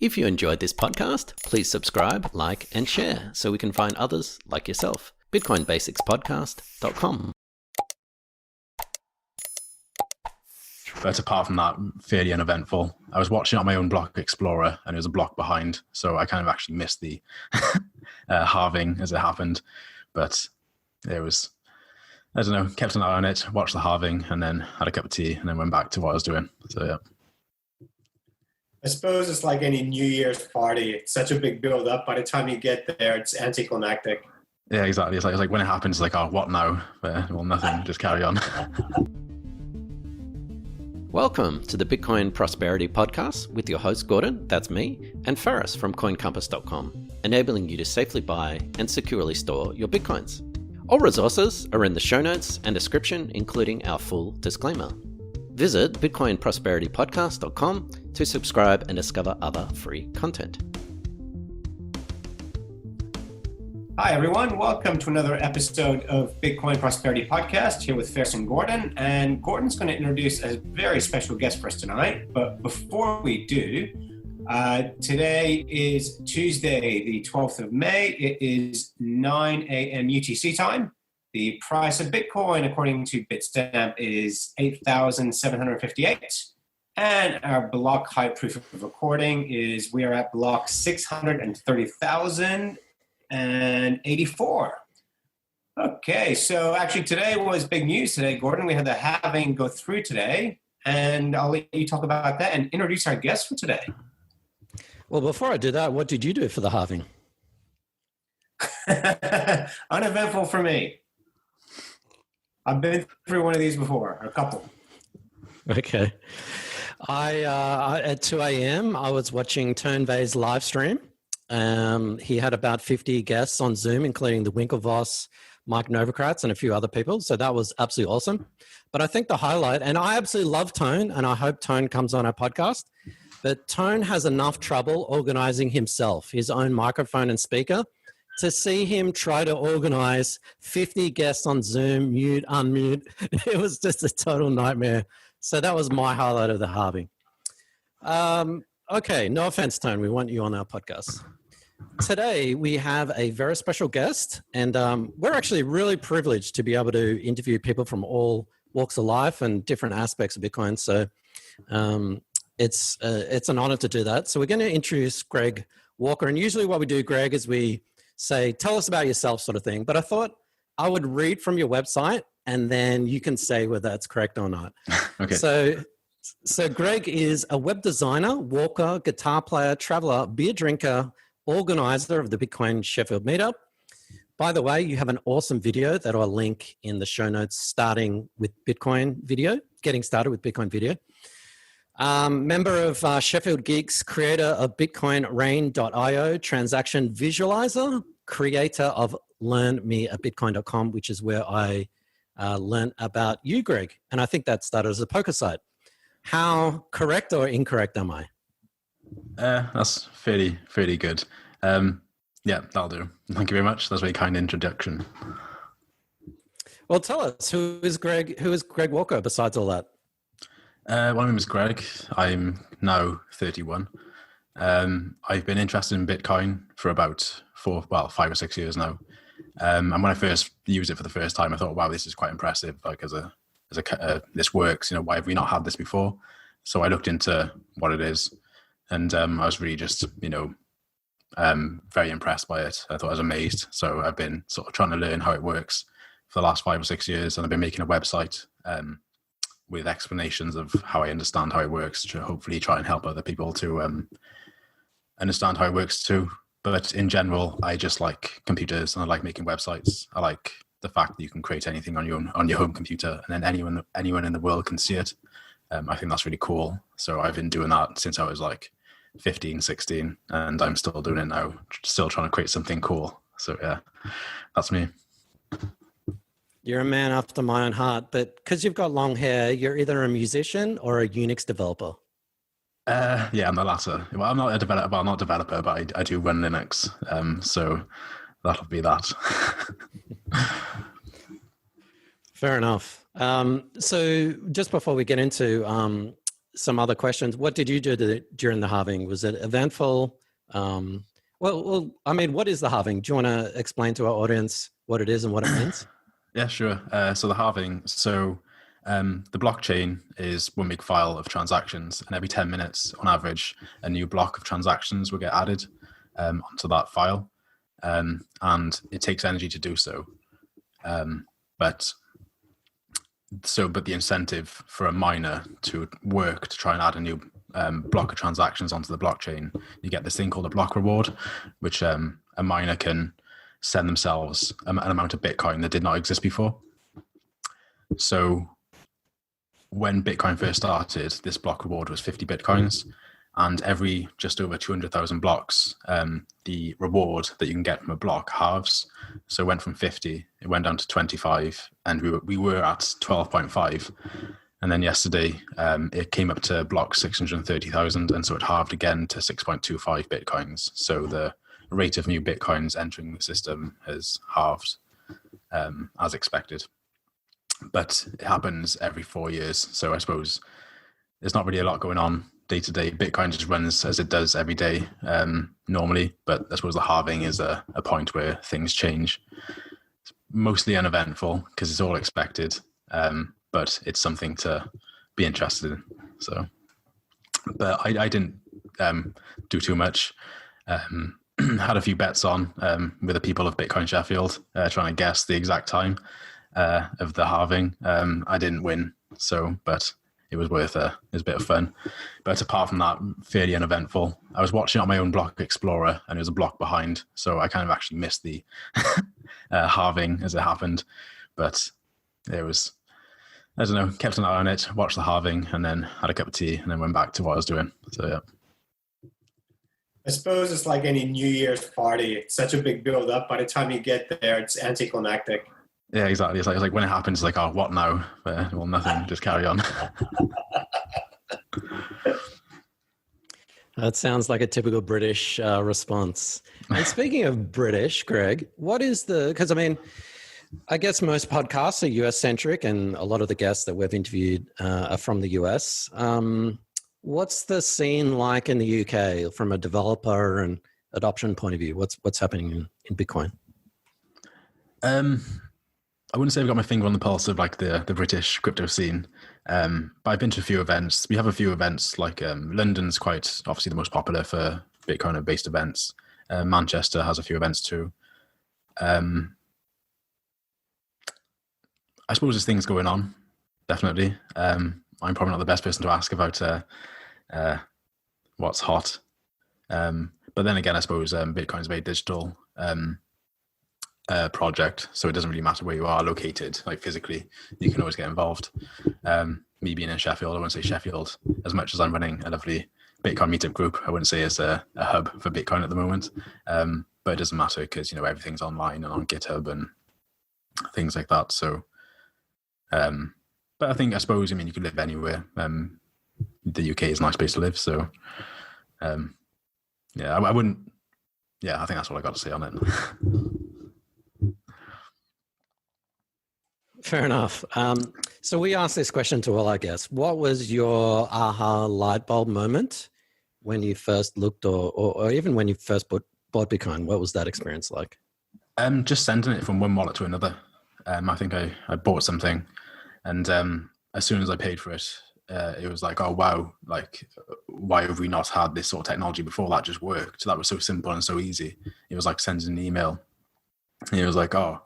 If you enjoyed this podcast, please subscribe, like, and share so we can find others like yourself. BitcoinBasicsPodcast.com. But apart from that, fairly uneventful. I was watching on my own Block Explorer and it was a block behind, so I kind of actually missed the halving as it happened. But it was, I don't know, kept an eye on it, watched the halving, and then had a cup of tea, and then went back to what I was doing. So yeah. I suppose it's like any New Year's party. It's such a big build up. By the time you get there, it's anticlimactic. Yeah, exactly. It's like when it happens, it's like, oh, what now? Well, nothing. Just carry on. Welcome to the Bitcoin Prosperity Podcast with your host Gordon, that's me, and Ferris from CoinCompass.com, enabling you to safely buy and securely store your Bitcoins. All resources are in the show notes and description, including our full disclaimer. Visit BitcoinProsperityPodcast.com to subscribe and discover other free content. Hi, everyone. Welcome to another episode of Bitcoin Prosperity Podcast here with Ferris and Gordon. And Gordon's going to introduce a very special guest for us tonight. But before we do, today is Tuesday, the 12th of May. It is 9 a.m. UTC time. The price of Bitcoin, according to Bitstamp, is 8,758. And our block height proof of recording is we are at block 630,084. Okay, so actually today was big news today, Gordon. We had the halving go through today, and I'll let you talk about that and introduce our guest for today. Well, before I do that, what did you do for the halving? Uneventful for me. I've been through one of these before, a couple. Okay. I at 2 a.m., I was watching Tone Vays live stream. He had about 50 guests on Zoom, including the Winklevoss, Mike Novogratz, and a few other people. So that was absolutely awesome. But I think the highlight, and I absolutely love Tone, and I hope Tone comes on our podcast, but Tone has enough trouble organizing himself, his own microphone and speaker. To see him try to organize 50 guests on Zoom, mute, unmute, it was just a total nightmare. So that was my highlight of the halving. Okay, no offense, Tone. We want you on our podcast. Today, we have a very special guest, and we're actually really privileged to be able to interview people from all walks of life and different aspects of Bitcoin. So it's an honor to do that. So we're going to introduce Greg Walker. And usually what we do, Greg, is we say, tell us about yourself sort of thing. But I thought I would read from your website, and then you can say whether that's correct or not. Okay. So Greg is a web designer, walker, guitar player, traveler, beer drinker, organizer of the Bitcoin Sheffield meetup. By the way, you have an awesome video that I'll link in the show notes, starting with Bitcoin video, getting started with Bitcoin video. Member of Sheffield Geeks, creator of BitcoinRain.io, transaction visualizer, creator of LearnMeABitcoin.com, which is where I learned about you, Greg. And I think that started as a poker site. How correct or incorrect am I? That's fairly good. Yeah, that'll do. Thank you very much. That's a very kind introduction. Well, tell us, who is Greg Walker besides all that? My name is Greg. I'm now 31. I've been interested in Bitcoin for about 5 or 6 years now. And when I first used it for the first time, I thought, wow, this is quite impressive. Like this works, why have we not had this before? So I looked into what it is, and I was really just, very impressed by it. I thought I was amazed. So I've been sort of trying to learn how it works for the last 5 or 6 years. And I've been making a website, with explanations of how I understand how it works to hopefully try and help other people to understand how it works too. But in general, I just like computers and I like making websites. I like the fact that you can create anything on your home computer, and then anyone in the world can see it. I think that's really cool. So I've been doing that since I was like 15, 16, and I'm still doing it now, still trying to create something cool. So yeah, that's me. You're a man after my own heart, but because you've got long hair, you're either a musician or a Unix developer. Yeah, I'm the latter. Well, I'm not a developer. Well, I'm not a developer, but I do run Linux. So that'll be that. Fair enough. So just before we get into some other questions. What did you do during the halving? Was it eventful? I mean, what is the halving? Do you want to explain to our audience what it is and what it means? Yeah, sure. So the halving. So the blockchain is one big file of transactions, and every 10 minutes, on average, a new block of transactions will get added onto that file, and it takes energy to do so. But the incentive for a miner to work to try and add a new block of transactions onto the blockchain, you get this thing called a block reward, which a miner can send themselves an amount of Bitcoin that did not exist before. So when Bitcoin first started, this block reward was 50 Bitcoins. And every just over 200,000 blocks, the reward that you can get from a block halves. So it went from 50, it went down to 25, and we were at 12.5. And then yesterday, it came up to block 630,000, and so it halved again to 6.25 Bitcoins. So the rate of new Bitcoins entering the system has halved, as expected. But it happens every 4 years, so I suppose there's not really a lot going on day to day. Bitcoin just runs as it does every day normally, but I suppose the halving is a point where things change. It's mostly uneventful because it's all expected, but it's something to be interested in. So, but I didn't do too much. Had a few bets on with the people of Bitcoin Sheffield, trying to guess the exact time of the halving. I didn't win, but it was worth it. It was a bit of fun. But apart from that, fairly uneventful. I was watching on my own Block Explorer, and it was a block behind, so I kind of actually missed the halving as it happened. But it was, I don't know, kept an eye on it, watched the halving, and then had a cup of tea, and then went back to what I was doing. So yeah. I suppose it's like any New Year's party. It's such a big build up. By the time you get there, it's anticlimactic. Yeah, exactly. It's like when it happens, it's like, oh, what now? Well, nothing. Just carry on. That sounds like a typical British response. And speaking of British, Greg, what is because I mean, I guess most podcasts are US centric, and a lot of the guests that we've interviewed are from the US. What's the scene like in the UK from a developer and adoption point of view? What's happening in Bitcoin? I wouldn't say I've got my finger on the pulse of like the British crypto scene, but I've been to a few events. We have a few events, like London's quite obviously the most popular for Bitcoin-based events. Manchester has a few events too. I suppose there's things going on, definitely. I'm probably not the best person to ask about what's hot. But then again, I suppose Bitcoin's very digital. Project, so it doesn't really matter where you are located, like physically, you can always get involved. Me being in Sheffield, I wouldn't say Sheffield as much as I'm running a lovely Bitcoin meetup group. I wouldn't say it's a hub for Bitcoin at the moment, but it doesn't matter because everything's online and on GitHub and things like that. So, but I suppose you could live anywhere. The UK is a nice place to live, so yeah, I wouldn't. Yeah, I think that's all I got to say on it. Fair enough. So we asked this question to all our guests. What was your aha light bulb moment when you first looked or even when you first bought Bitcoin? What was that experience like? Just sending it from one wallet to another. I think I bought something, and as soon as I paid for it, it was like, oh, wow, like, why have we not had this sort of technology before? That just worked. That was so simple and so easy. It was like sending an email. And it was like, oh,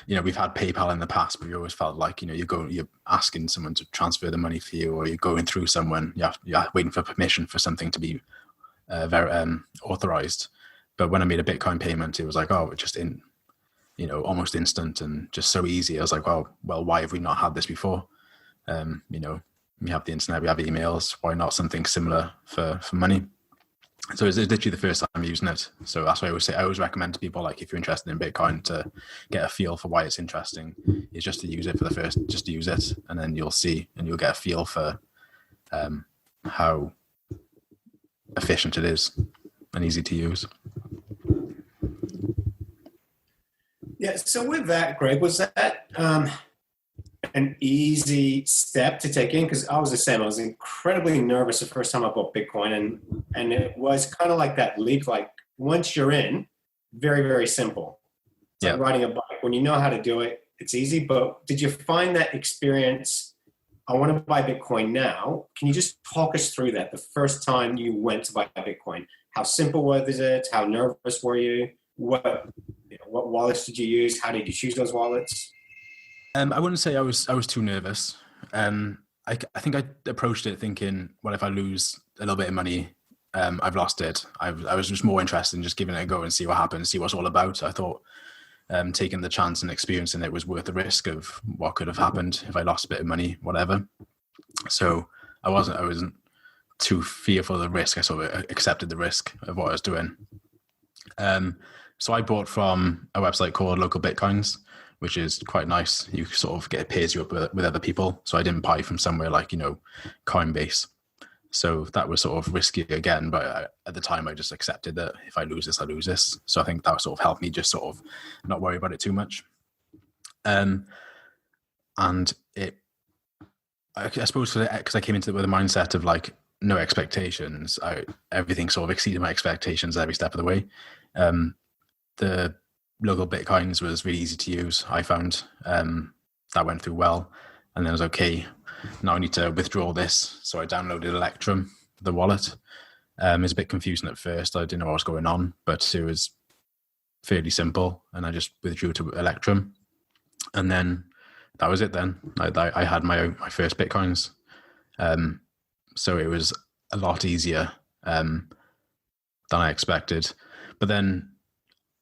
we've had PayPal in the past, but you always felt like, you're asking someone to transfer the money for you, or you're going through someone, you're waiting for permission for something to be authorized. But when I made a Bitcoin payment, it was like, oh, just almost instant and just so easy. I was like, well, why have we not had this before? We have the internet, we have emails. Why not something similar for money? So it's literally the first time I'm using it. So that's why I always recommend to people, like, if you're interested in Bitcoin, to get a feel for why it's interesting, is just to use it just to use it. And then you'll see, and you'll get a feel for how efficient it is and easy to use. Yeah. So with that, Greg, was that an easy step to take in? Because I was the same. I was incredibly nervous the first time I bought Bitcoin, and it was kind of like that leap. Like once you're in, very, very simple. It's like riding a bike. When you know how to do it, it's easy. But did you find that experience? I want to buy Bitcoin now. Can you just talk us through that? The first time you went to buy Bitcoin, how simple was it? How nervous were you? What wallets did you use? How did you choose those wallets? I wouldn't say I was too nervous. I think I approached it thinking, well, if I lose a little bit of money, I've lost it. I was just more interested in just giving it a go and see what happens, see what it's all about. I thought taking the chance and experiencing it was worth the risk of what could have happened if I lost a bit of money, whatever. So I wasn't too fearful of the risk. I sort of accepted the risk of what I was doing. So I bought from a website called Local Bitcoins, which is quite nice. You sort of pairs you up with other people. So I didn't buy from somewhere like, Coinbase. So that was sort of risky again. But at the time, I just accepted that if I lose this, I lose this. So I think that sort of helped me just sort of not worry about it too much. And I suppose because I came into it with a mindset of like no expectations, everything sort of exceeded my expectations every step of the way. The Local Bitcoins was really easy to use. I found that went through well, and then I was okay. Now I need to withdraw this, so I downloaded Electrum, the wallet. It was a bit confusing at first. I didn't know what was going on, but it was fairly simple, and I just withdrew to Electrum, and then that was it. Then I had my first Bitcoins, so it was a lot easier than I expected. But then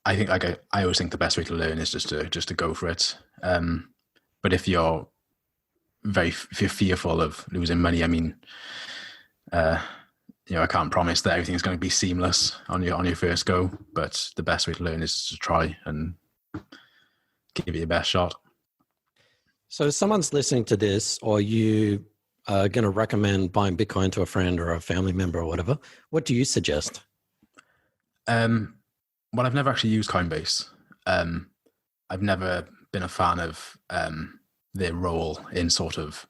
I think I always think the best way to learn is just to go for it. But if you're fearful of losing money, I mean, I can't promise that everything's going to be seamless on your first go. But the best way to learn is to try and give it your best shot. So if someone's listening to this, or you are going to recommend buying Bitcoin to a friend or a family member or whatever, what do you suggest? Well, I've never actually used Coinbase. I've never been a fan of their role in sort of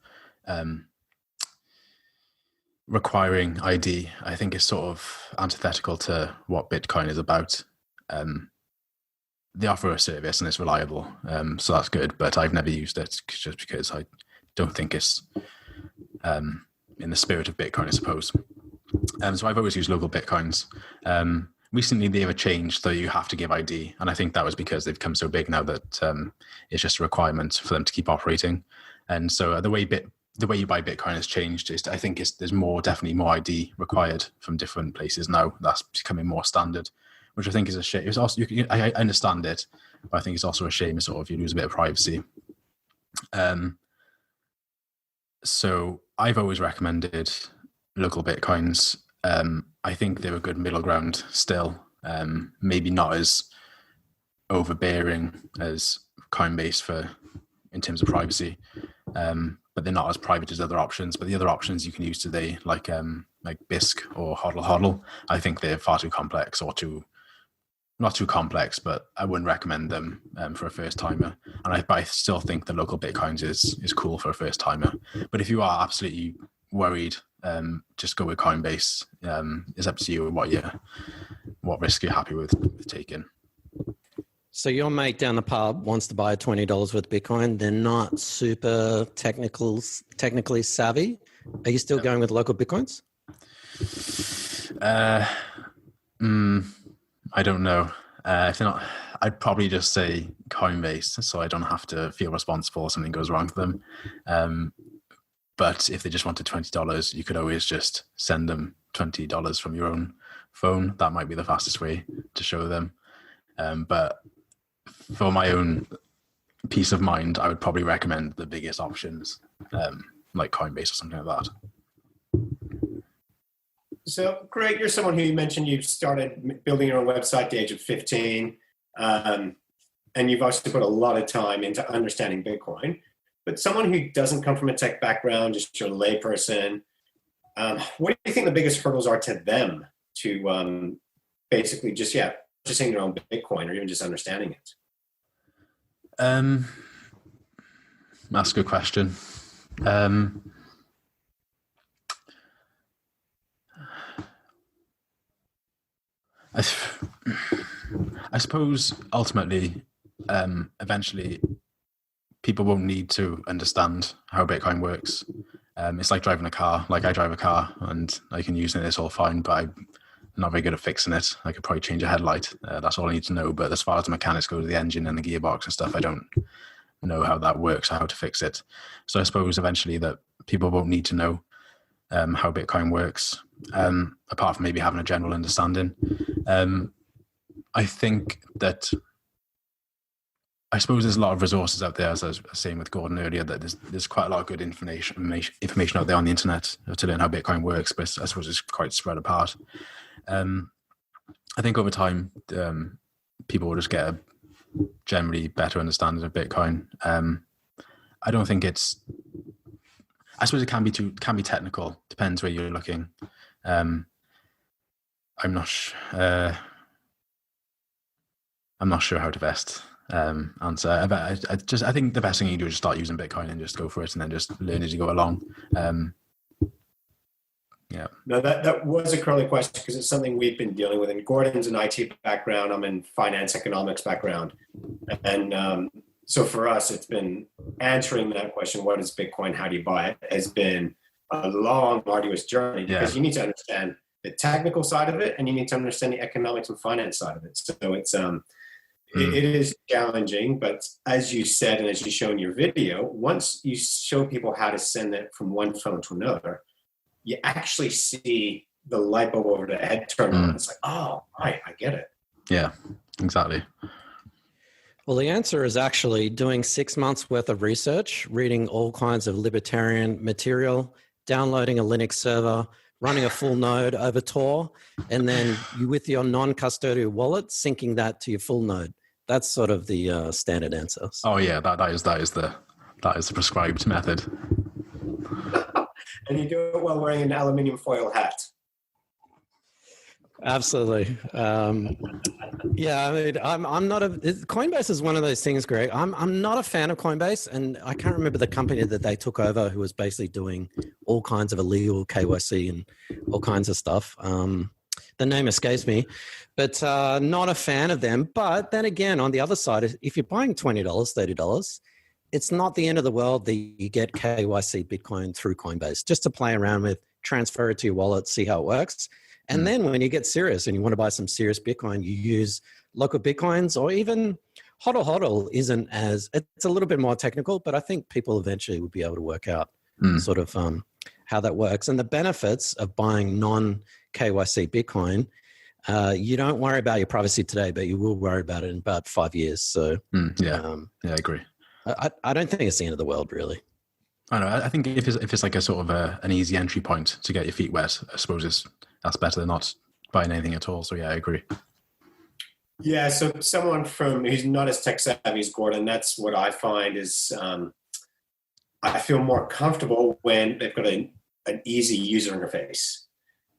requiring ID. I think it's sort of antithetical to what Bitcoin is about. They offer a service and it's reliable, so that's good, but I've never used it just because I don't think it's in the spirit of Bitcoin, I suppose. So I've always used Local Bitcoins. Recently, they have a change, so you have to give ID, and I think that was because they've become so big now that it's just a requirement for them to keep operating. And so the way you buy Bitcoin has changed. I think there's definitely more ID required from different places now. That's becoming more standard, which I think is a shame. It's also I understand it, but I think it's also a shame sort of you lose a bit of privacy. So I've always recommended Local Bitcoins. I think they're a good middle ground still. Maybe not as overbearing as Coinbase in terms of privacy, but they're not as private as other options. But the other options you can use today, like Bisq or Hodl Hodl, I think they're far too complex not too complex, but I wouldn't recommend them for a first timer. And I still think the Local Bitcoins is cool for a first timer. But if you are absolutely worried, just go with Coinbase. It's up to you what risk you're happy with taking. So your mate down the pub wants to buy $20 worth of Bitcoin. They're not super technically savvy. Are you still going with Local Bitcoins? I don't know. If they're not, I'd probably just say Coinbase, so I don't have to feel responsible if something goes wrong for them. But if they just wanted $20, you could always just send them $20 from your own phone. That might be the fastest way to show them. But for my own peace of mind, I would probably recommend the biggest options, like Coinbase or something like that. So, Greg, you're someone who you mentioned you started building your own website at the age of 15, and you've also put a lot of time into understanding Bitcoin. But someone who doesn't come from a tech background, just a layperson, what do you think the biggest hurdles are to them to basically just purchasing their own Bitcoin or even just understanding it? That's a good question. I suppose ultimately, eventually, people won't need to understand how Bitcoin works. It's like driving a car. Like I drive a car and I can use it, it's all fine, but I'm not very good at fixing it. I could probably change a headlight. That's all I need to know. But as far as the mechanics go, to the engine and the gearbox and stuff, I don't know how that works or how to fix it. So I suppose eventually that people won't need to know how Bitcoin works, apart from maybe having a general understanding. I think that I suppose there's a lot of resources out there, as I was saying with Gordon earlier, that there's quite a lot of good information out there on the internet to learn how Bitcoin works, but I suppose it's quite spread apart. I think over time, people will just get a generally better understanding of Bitcoin. I don't think I suppose it can be technical, depends where you're looking. I'm not sure how to best answer. But I think the best thing you do is just start using Bitcoin and just go for it, and then just learn as you go along. Yeah. No, that was a curly question because it's something we've been dealing with. And Gordon's an IT background. I'm in finance economics background, and so for us, it's been answering that question: what is Bitcoin? How do you buy it? Has been a long, arduous journey because you need to understand the technical side of it, and you need to understand the economics and finance side of it. So it's it is challenging, but as you said, and as you show in your video, once you show people how to send it from one phone to another, you actually see the light bulb over the head turn on. It's like, oh, right, I get it. Yeah, exactly. Well, the answer is actually doing 6 months worth of research, reading all kinds of libertarian material, downloading a Linux server, running a full node over Tor, and then you, with your non-custodial wallet, syncing that to your full node. That's sort of the standard answer. Oh yeah, that is the prescribed method. And you do it while wearing an aluminium foil hat. Absolutely. Yeah, I mean, I'm not Coinbase is one of those things, Greg. I'm not a fan of Coinbase, and I can't remember the company that they took over who was basically doing all kinds of illegal KYC and all kinds of stuff. The name escapes me, but not a fan of them. But then again, on the other side, if you're buying $20, $30, it's not the end of the world that you get KYC Bitcoin through Coinbase, just to play around with, transfer it to your wallet, see how it works. And then when you get serious and you want to buy some serious Bitcoin, you use local Bitcoins, or even HODL. HODL isn't it's a little bit more technical, but I think people eventually will be able to work out sort of how that works. And the benefits of buying non-KYC Bitcoin, you don't worry about your privacy today, but you will worry about it in about 5 years. So I agree. I don't think it's the end of the world, really. I know. I think if it's like a sort of an easy entry point to get your feet wet, I suppose that's better than not buying anything at all. So yeah, I agree. Yeah. So someone who's not as tech savvy as Gordon, that's what I find is I feel more comfortable when they've got an easy user interface.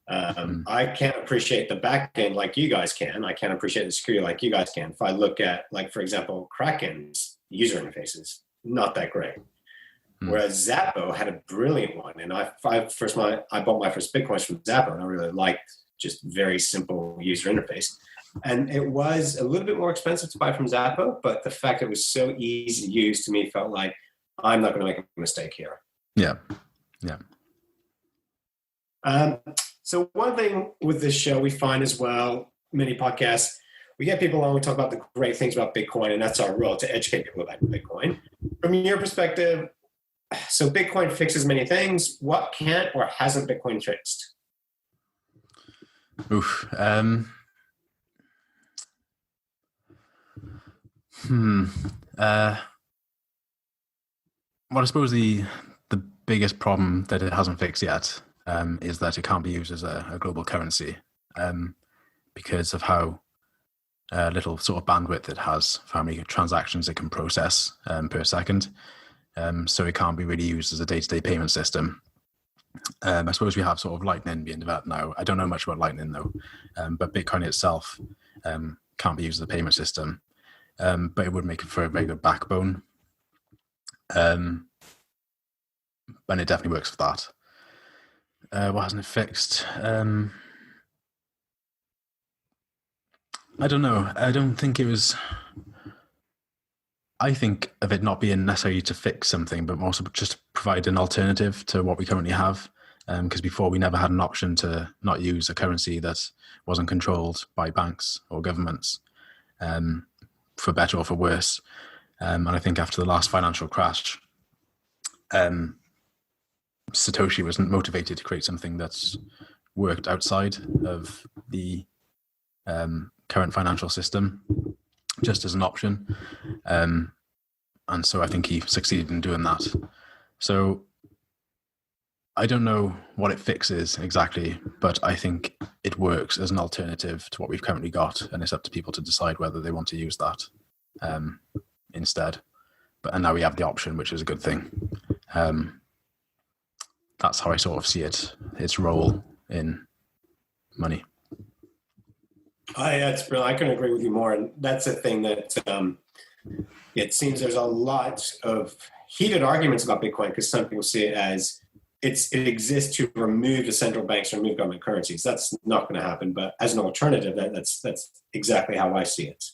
I can't appreciate the back end like you guys can. I can't appreciate the security like you guys can. If I look at, like, for example, Kraken's user interfaces, not that great. Whereas Zappo had a brilliant one. And I bought my first Bitcoins from Zappo, and I really liked just very simple user interface. And it was a little bit more expensive to buy from Zappo, but the fact it was so easy to use, to me, felt like I'm not going to make a mistake here. Yeah. So one thing with this show we find as well, many podcasts, we get people on, we talk about the great things about Bitcoin, and that's our role, to educate people about Bitcoin. From your perspective, so Bitcoin fixes many things. What can't or hasn't Bitcoin fixed? Oof. Well, I suppose the biggest problem that it hasn't fixed yet is that it can't be used as a global currency because of how little sort of bandwidth it has for how many transactions it can process per second. So it can't be really used as a day-to-day payment system. I suppose we have sort of Lightning being developed now. I don't know much about Lightning though, but Bitcoin itself can't be used as a payment system, but it would make it for a very good backbone. And it definitely works for that. Why hasn't it fixed? I don't know. I don't think it was. I think of it not being necessary to fix something, but also just provide an alternative to what we currently have. Because before we never had an option to not use a currency that wasn't controlled by banks or governments, for better or for worse. And I think after the last financial crash, Satoshi was motivated to create something that's worked outside of the current financial system, just as an option. And so I think he succeeded in doing that. So I don't know what it fixes exactly, but I think it works as an alternative to what we've currently got, and it's up to people to decide whether they want to use that instead. And now we have the option, which is a good thing. That's how I sort of see it, its role in money. That's brilliant. I couldn't agree with you more. And that's a thing that it seems there's a lot of heated arguments about Bitcoin, because some people see it as it exists to remove the central banks, remove government currencies. That's not going to happen. But as an alternative, that's exactly how I see it.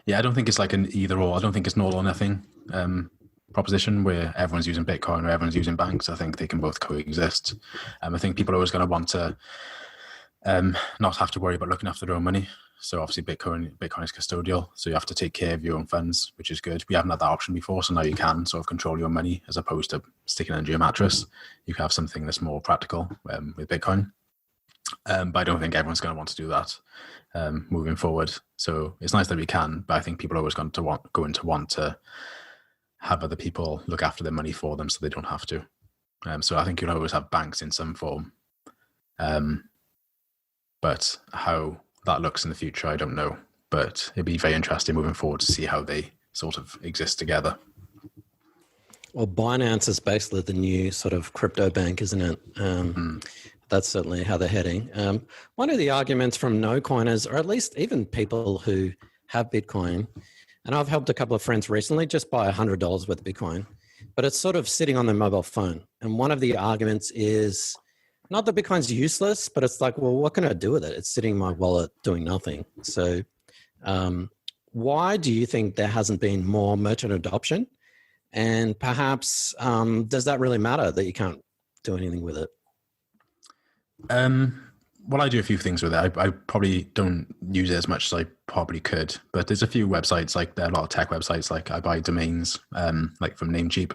Yeah, I don't think it's like an either or. I don't think it's an all or nothing proposition where everyone's using Bitcoin or everyone's using banks. I think they can both coexist. I think people are always going to want to not have to worry about looking after their own money. So obviously Bitcoin is custodial, so you have to take care of your own funds, which is good. We haven't had that option before, so now you can sort of control your money as opposed to sticking it under your mattress. You can have something that's more practical with Bitcoin. But I don't think everyone's going to want to do that moving forward. So it's nice that we can, but I think people are always going to want to have other people look after their money for them so they don't have to. So I think you'll always have banks in some form. But how that looks in the future, I don't know. But it'd be very interesting moving forward to see how they sort of exist together. Well, Binance is basically the new sort of crypto bank, isn't it? That's certainly how they're heading. One of the arguments from no coiners, or at least even people who have Bitcoin, and I've helped a couple of friends recently just buy $100 worth of Bitcoin, but it's sort of sitting on their mobile phone. And one of the arguments is not that Bitcoin's useless, but it's like, well, what can I do with it? It's sitting in my wallet doing nothing. So why do you think there hasn't been more merchant adoption? And perhaps, does that really matter that you can't do anything with it? Well, I do a few things with it. I probably don't use it as much as I probably could, but there's a few websites, like there are a lot of tech websites, like I buy domains, like from Namecheap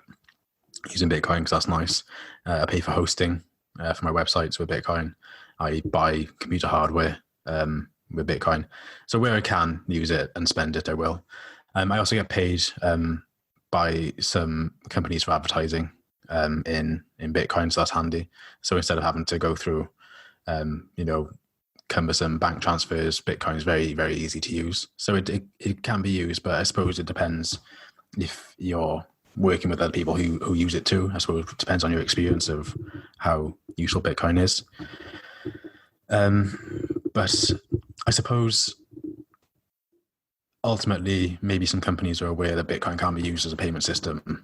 using Bitcoin because that's nice. I pay for hosting for my websites with Bitcoin. I buy computer hardware with Bitcoin. So where I can use it and spend it, I will. I also get paid by some companies for advertising in Bitcoin, so that's handy. So instead of having to go through cumbersome bank transfers, Bitcoin is very, very easy to use. So it can be used, but I suppose it depends if you're working with other people who use it too. I suppose it depends on your experience of how useful Bitcoin is. But I suppose ultimately, maybe some companies are aware that Bitcoin can't be used as a payment system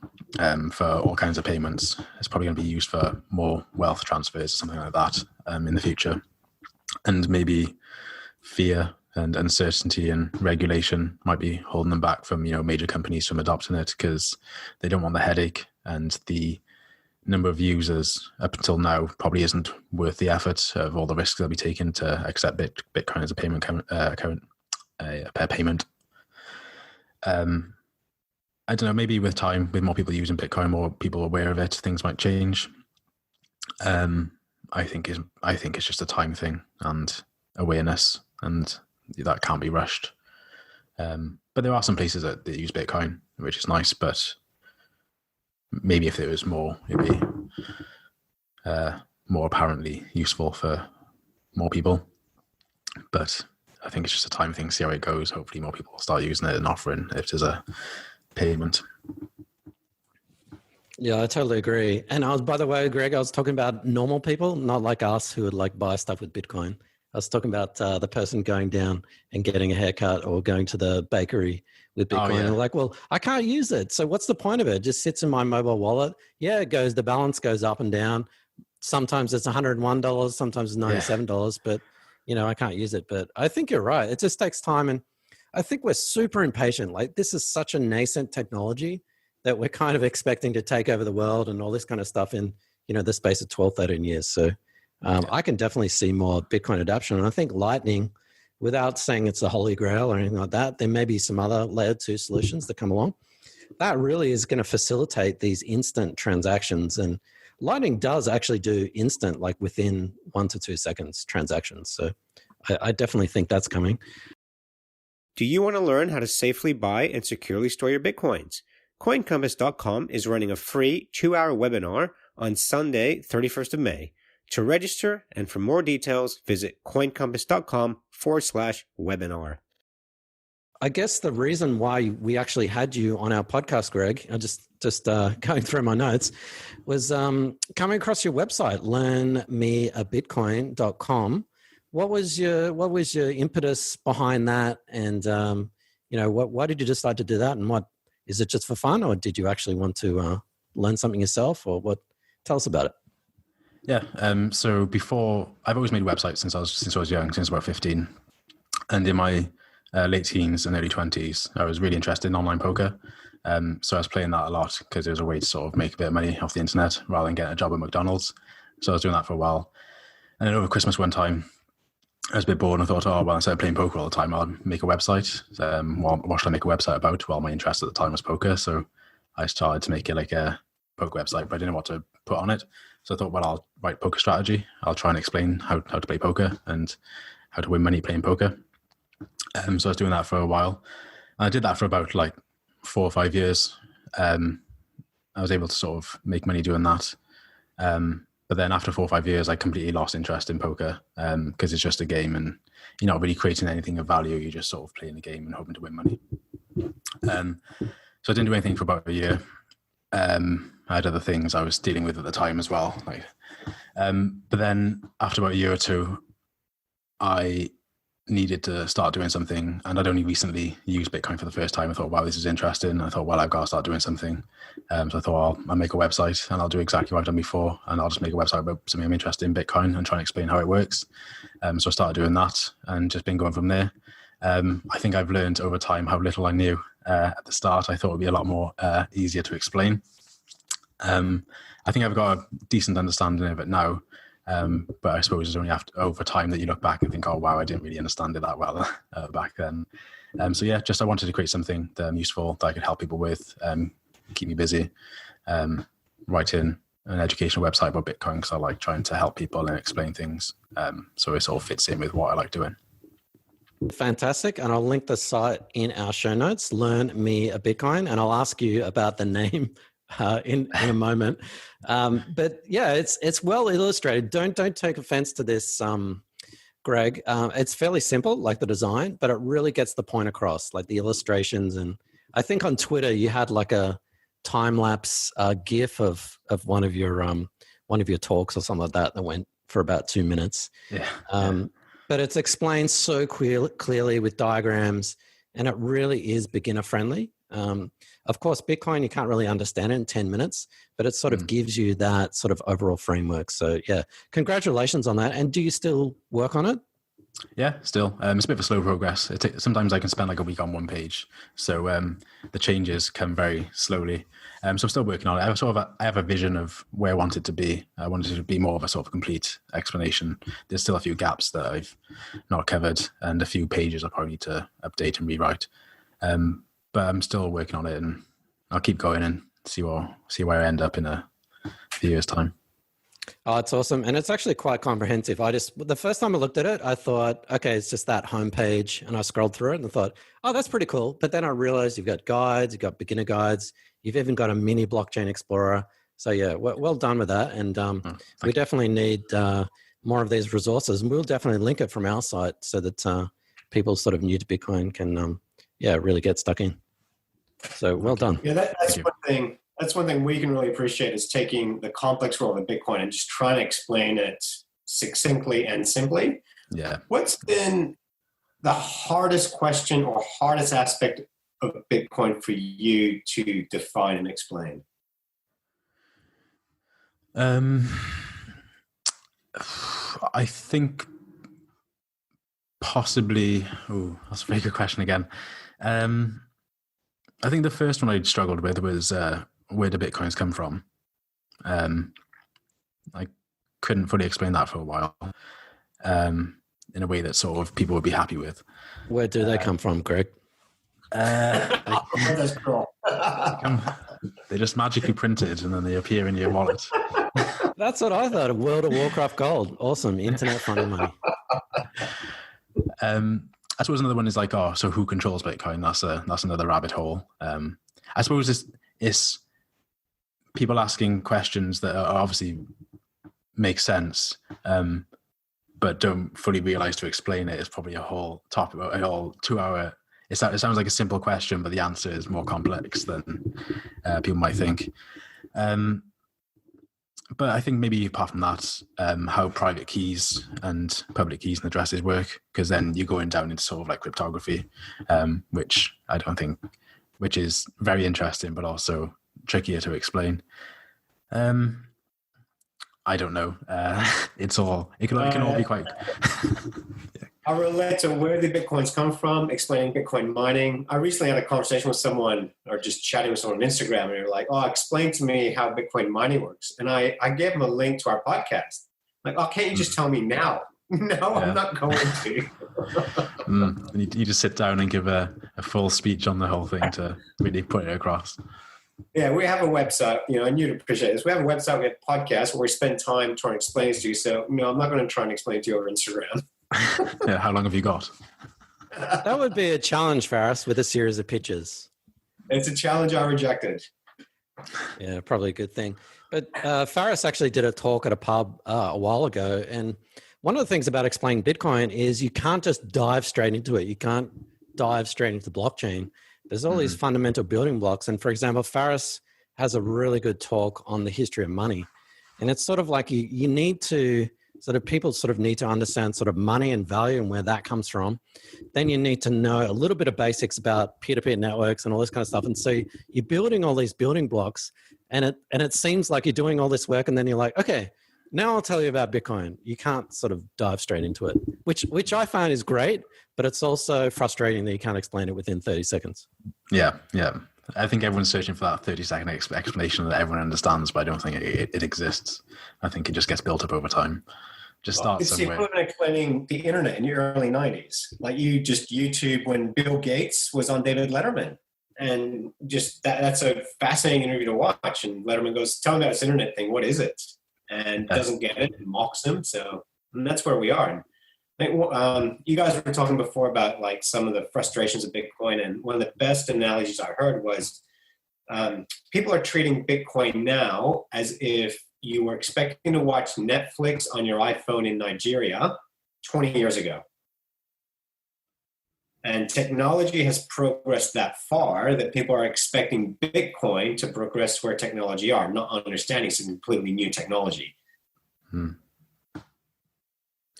for all kinds of payments. It's probably going to be used for more wealth transfers or something like that in the future. And maybe fear and uncertainty and regulation might be holding them back from, major companies from adopting it because they don't want the headache, and the number of users up until now probably isn't worth the effort of all the risks they'll be taking to accept Bitcoin as a payment per payment. I don't know, maybe with time, with more people using Bitcoin, more people aware of it, things might change. I think it's just a time thing and awareness, and that can't be rushed. But there are some places that use Bitcoin, which is nice, but maybe if there was more, it'd be more apparently useful for more people. But I think it's just a time thing, see how it goes. Hopefully more people will start using it and offering if there's a payment. Yeah, I totally agree. And by the way, Greg, I was talking about normal people, not like us who would like buy stuff with Bitcoin. I was talking about the person going down and getting a haircut or going to the bakery with Bitcoin. Oh, yeah. And like, well, I can't use it. So what's the point of it? It just sits in my mobile wallet. Yeah, the balance goes up and down. Sometimes it's $101, sometimes it's $97, but I can't use it. But I think you're right. It just takes time. And I think we're super impatient. Like, this is such a nascent technology that we're kind of expecting to take over the world and all this kind of stuff in, the space of 12, 13 years. So I can definitely see more Bitcoin adoption. And I think Lightning, without saying it's the holy grail or anything like that, there may be some other layer 2 solutions that come along. That really is going to facilitate these instant transactions. And Lightning does actually do instant, like within 1 to 2 seconds transactions. So I definitely think that's coming. Do you want to learn how to safely buy and securely store your Bitcoins? CoinCompass.com is running a free 2-hour webinar on Sunday, 31st of May. To register and for more details, visit CoinCompass.com/webinar. I guess the reason why we actually had you on our podcast, Greg, I just going through my notes, was coming across your website, learnmeabitcoin.com. What was your impetus behind that? And why did you decide to do that? And what is it, just for fun, or did you actually want to learn something yourself, or what? Tell us about it. Yeah. So before, I've always made websites since I was young, since about 15, and in my late teens and early 20s, I was really interested in online poker. So I was playing that a lot because it was a way to sort of make a bit of money off the internet rather than getting a job at McDonald's. So I was doing that for a while. And then over Christmas one time, I was a bit bored and I thought, instead of playing poker all the time, I'll make a website. What should I make a website about? Well, my interest at the time was poker. So I started to make it like a poker website, but I didn't know what to put on it. So I thought, I'll write poker strategy. I'll try and explain how to play poker and how to win money playing poker. So I was doing that for a while. And I did that for about 4 or 5 years. I was able to sort of make money doing that. But then after 4 or 5 years, I completely lost interest in poker because it's just a game and you're not really creating anything of value. You're just sort of playing the game and hoping to win money. So I didn't do anything for about a year. I had other things I was dealing with at the time as well. But then after about a year or two, I needed to start doing something, and I'd only recently used Bitcoin for the first time. I thought, wow, this is interesting. And I thought, I've got to start doing something. So I thought, I'll make a website and I'll do exactly what I've done before, and I'll just make a website about something I'm interested in, Bitcoin, and try and explain how it works. So I started doing that and just been going from there. I think I've learned over time how little I knew at the start. I thought it would be a lot more easier to explain. I think I've got a decent understanding of it now. But I suppose it's only over time that you look back and think, oh, wow, I didn't really understand it that well back then. So yeah, I wanted to create something useful that I could help people with, keep me busy, writing an educational website about Bitcoin because I like trying to help people and explain things. So it sort of fits in with what I like doing. Fantastic. And I'll link the site in our show notes, Learn Me a Bitcoin, and I'll ask you about the name in a moment. But yeah, it's well illustrated. Don't take offense to this, Greg. It's fairly simple, like the design, but it really gets the point across, like the illustrations. And I think on Twitter you had like a time lapse GIF of one of your talks or something like that went for about 2 minutes. Yeah. But it's explained so clearly with diagrams, and it really is beginner friendly. Of course, Bitcoin, you can't really understand it in 10 minutes, but it sort of gives you that sort of overall framework. So yeah, congratulations on that. And do you still work on it? Yeah, still. It's a bit of a slow progress. Sometimes I can spend like a week on one page. So the changes come very slowly. So I'm still working on it. I have a vision of where I want it to be. I want it to be more of a sort of complete explanation. There's still a few gaps that I've not covered and a few pages I probably need to update and rewrite. But I'm still working on it, and I'll keep going and see where I end up in a few years' time. Oh, it's awesome. And it's actually quite comprehensive. The first time I looked at it, I thought, okay, it's just that homepage. And I scrolled through it and thought, oh, that's pretty cool. But then I realized you've got guides, you've got beginner guides, you've even got a mini blockchain explorer. So yeah, well done with that. And we definitely need more of these resources. And we'll definitely link it from our site so that people sort of new to Bitcoin can, really get stuck in. So well done. Yeah, that's one thing. That's one thing we can really appreciate is taking the complex world of Bitcoin and just trying to explain it succinctly and simply. Yeah. What's been the hardest question or hardest aspect of Bitcoin for you to define and explain? I think possibly. Oh, that's a very good question again. I think the first one I struggled with was where do Bitcoins come from? I couldn't fully explain that for a while in a way that sort of people would be happy with. Where do they come from, Greg? That's cool. They're just magically printed and then they appear in your wallet. That's what I thought. World of Warcraft gold. Awesome. Internet funny money. I suppose another one is like, so who controls Bitcoin? That's another rabbit hole. I suppose it's people asking questions that are obviously make sense, but don't fully realize to explain it is probably a whole topic, a whole 2-hour. It sounds like a simple question, but the answer is more complex than people might think. But I think maybe apart from that, how private keys and public keys and addresses work, because then you're going down into sort of like cryptography, which is very interesting, but also trickier to explain. I don't know. It can all be quite. I'll relate to where the Bitcoins come from, explaining Bitcoin mining. I recently had a conversation with someone or just chatting with someone on Instagram, and they were like, explain to me how Bitcoin mining works. And I gave them a link to our podcast. Like, can't you just tell me now? No, yeah. I'm not going to. You just sit down and give a full speech on the whole thing to really put it across. Yeah, we have a website, and you'd appreciate this. We have a website, we have podcasts where we spend time trying to explain it to you. So, I'm not going to try and explain it to you over Instagram. Yeah, how long have you got? That would be a challenge for us with a series of pictures. It's a challenge I rejected. Yeah, probably a good thing. But Faris actually did a talk at a pub a while ago. And one of the things about explaining Bitcoin is you can't just dive straight into it. You can't dive straight into blockchain. There's all these fundamental building blocks. And for example, Faris has a really good talk on the history of money. And it's sort of like you need to people sort of need to understand sort of money and value and where that comes from. Then you need to know a little bit of basics about peer-to-peer networks and all this kind of stuff. And so you're building all these building blocks, and it seems like you're doing all this work, and then you're like, okay, now I'll tell you about Bitcoin. You can't sort of dive straight into it, which I find is great, but it's also frustrating that you can't explain it within 30 seconds. Yeah. I think everyone's searching for that 30-second explanation that everyone understands, but I don't think it exists. I think it just gets built up over time. Just start it's somewhere. It's the equivalent of explaining the internet in your early 90s. Like you just YouTube when Bill Gates was on David Letterman. And just that's a fascinating interview to watch. And Letterman goes, tell me about this internet thing. What is it? And doesn't get it and mocks him. So that's where we are. And you guys were talking before about like some of the frustrations of Bitcoin. And one of the best analogies I heard was people are treating Bitcoin now as if you were expecting to watch Netflix on your iPhone in Nigeria 20 years ago. And technology has progressed that far that people are expecting Bitcoin to progress where technology are, not understanding some completely new technology.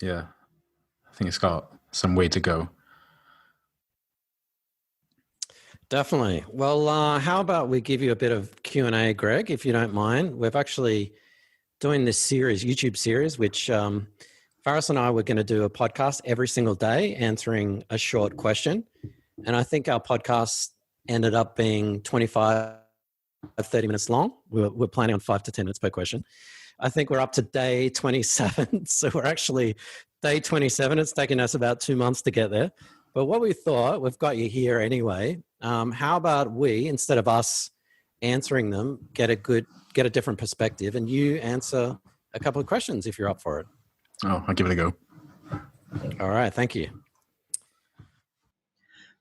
Yeah, I think it's got some way to go. Definitely. Well, how about we give you a bit of Q&A, Greg, if you don't mind. We've actually doing this series, YouTube series, which Faris and I were going to do a podcast every single day answering a short question. And I think our podcast ended up being 25, 30 minutes long. We're planning on 5 to 10 minutes per question. I think we're up to day 27. So we're actually day 27. It's taken us about 2 months to get there. But what we thought, we've got you here anyway. How about we, instead of us answering them, get a different perspective, and you answer a couple of questions if you're up for it. Oh, I'll give it a go. All right. Thank you.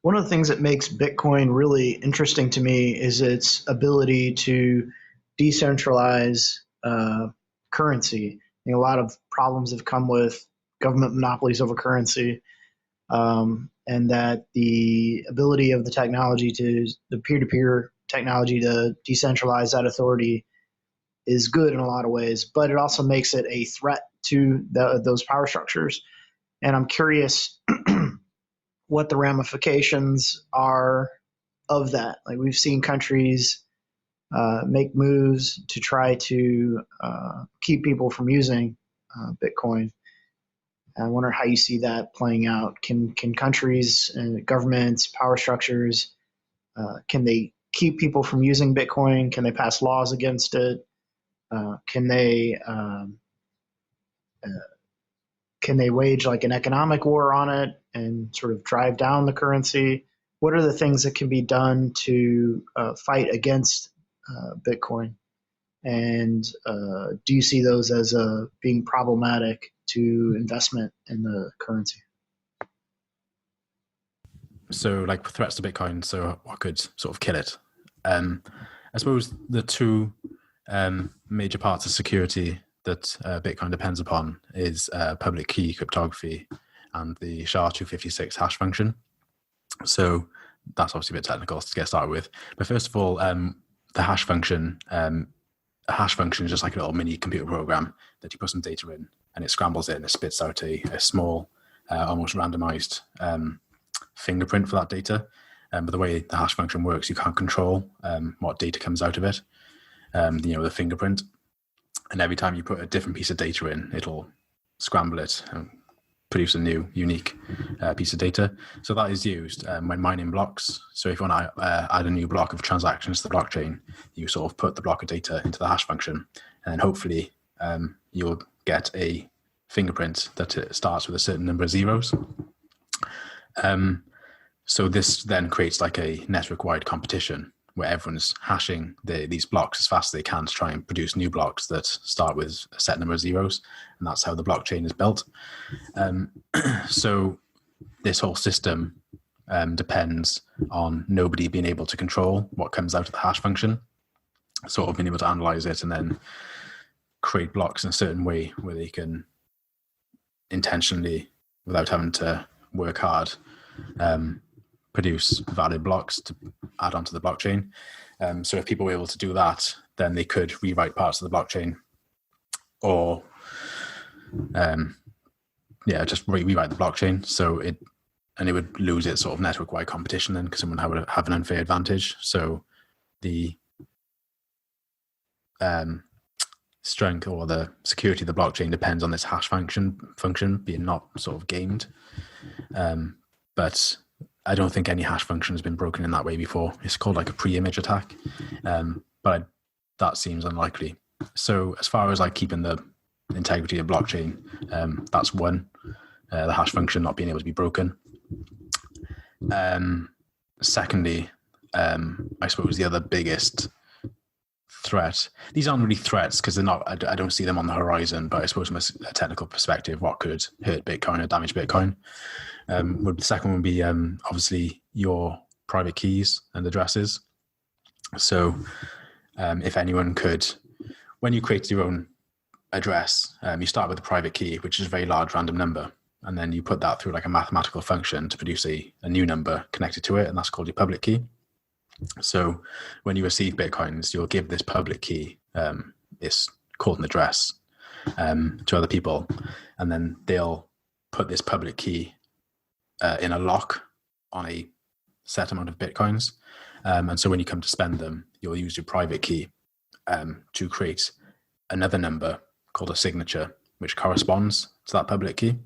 One of the things that makes Bitcoin really interesting to me is its ability to decentralize currency. A lot of problems have come with government monopolies over currency, and that the ability of the peer-to-peer technology to decentralize that authority is good in a lot of ways, but it also makes it a threat to those power structures. And I'm curious what the ramifications are of that. Like, we've seen countries make moves to try to keep people from using Bitcoin. I wonder how you see that playing out. Can countries and governments, power structures, can they keep people from using Bitcoin? Can they pass laws against it? Can they wage like an economic war on it and sort of drive down the currency? What are the things that can be done to fight against Bitcoin? And do you see those as being problematic to investment in the currency? So, like threats to Bitcoin, so what could sort of kill it? I suppose the two major parts of security that Bitcoin depends upon is public key cryptography and the SHA-256 hash function. So that's obviously a bit technical to get started with. But first of all, the hash function, a hash function is just like a little mini computer program that you put some data in, and it scrambles it and it spits out a small, almost randomized fingerprint for that data. But the way the hash function works, you can't control what data comes out of it, the fingerprint. And every time you put a different piece of data in, it'll scramble it and produce a new, unique piece of data. So that is used when mining blocks. So if you want to add a new block of transactions to the blockchain, you sort of put the block of data into the hash function, and hopefully you'll get a fingerprint that starts with a certain number of zeros. So this then creates like a network-wide competition where everyone's hashing these blocks as fast as they can to try and produce new blocks that start with a set number of zeros. And that's how the blockchain is built. So this whole system depends on nobody being able to control what comes out of the hash function, sort of being able to analyze it and then create blocks in a certain way where they can intentionally, without having to work hard, produce valid blocks to add onto the blockchain. So if people were able to do that, then they could rewrite parts of the blockchain, or just rewrite the blockchain. So it would lose its sort of network-wide competition then, because someone would have an unfair advantage. So the strength or the security of the blockchain depends on this hash function being not sort of gamed. But I don't think any hash function has been broken in that way before. It's called like a pre-image attack, but that seems unlikely. So as far as like keeping the integrity of blockchain, that's one, the hash function not being able to be broken. Secondly, I suppose the other biggest threat, these aren't really threats because they're not, I don't see them on the horizon, but I suppose from a technical perspective, what could hurt Bitcoin or damage Bitcoin? The second one would be obviously your private keys and addresses. So if anyone could, when you create your own address, you start with a private key, which is a very large random number, and then you put that through like a mathematical function to produce a new number connected to it, and that's called your public key. So when you receive Bitcoins, you'll give this public key, it's called an address, to other people, and then they'll put this public key in a lock on a set amount of Bitcoins. And so when you come to spend them, you'll use your private key to create another number called a signature, which corresponds to that public key.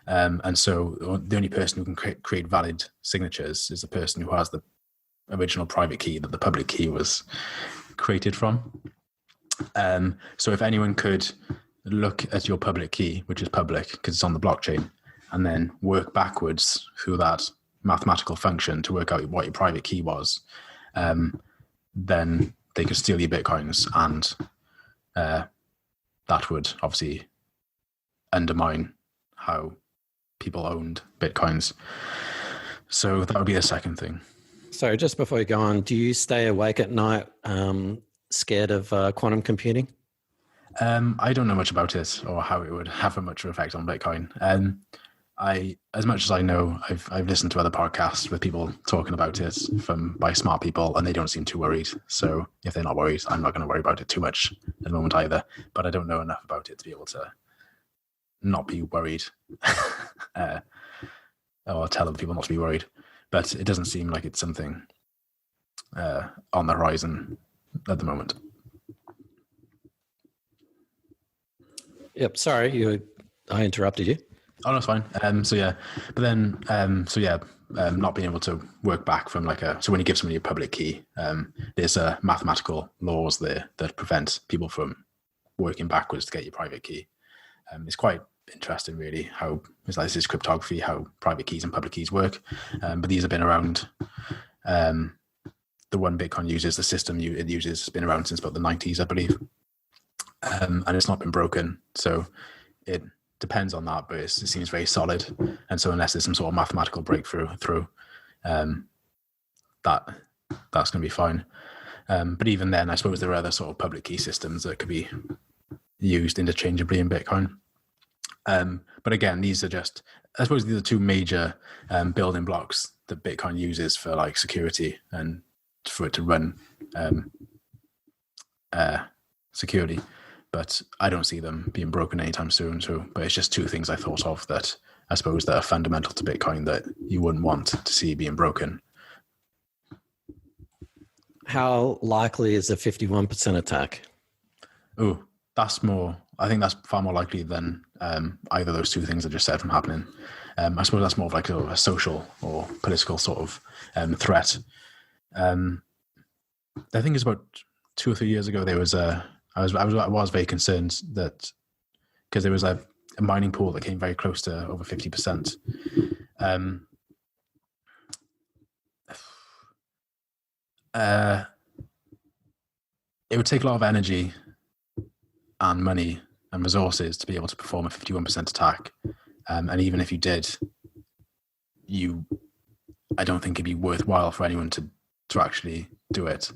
And so the only person who can create valid signatures is the person who has the original private key that the public key was created from. So if anyone could look at your public key, which is public because it's on the blockchain, and then work backwards through that mathematical function to work out what your private key was, then they could steal your Bitcoins, and that would obviously undermine how people owned Bitcoins. So that would be the second thing. So just before you go on, do you stay awake at night scared of quantum computing? I don't know much about it or how it would have a much effect on Bitcoin. As much as I know, I've listened to other podcasts with people talking about it by smart people, and they don't seem too worried. So if they're not worried, I'm not going to worry about it too much at the moment either. But I don't know enough about it to be able to not be worried. or tell other people not to be worried. But it doesn't seem like it's something on the horizon at the moment. Yep. Sorry, I interrupted you. Oh, that's fine. But then, not being able to work back from so when you give somebody a public key, there's mathematical laws there that prevent people from working backwards to get your private key. It's quite interesting, really, how this is cryptography, how private keys and public keys work. But these have been around. The one Bitcoin uses, the system it uses, has been around since about the 90s, I believe. And it's not been broken. So it depends on that, but it seems very solid. And so unless there's some sort of mathematical breakthrough that's going to be fine. But even then, I suppose there are other sort of public key systems that could be used interchangeably in Bitcoin. But again, these are just, I suppose, these are two major building blocks that Bitcoin uses for security and for it to run securely. But I don't see them being broken anytime soon. But it's just two things I thought of that I suppose that are fundamental to Bitcoin that you wouldn't want to see being broken. How likely is a 51% attack? Oh, I think that's far more likely than either of those two things I just said from happening. I suppose that's more of a social or political sort of threat. I think it's about 2 or 3 years ago, there was I was very concerned that because there was a mining pool that came very close to over 50%. It would take a lot of energy and money and resources to be able to perform a 51% attack. And even if you did, I don't think it'd be worthwhile for anyone to actually do it.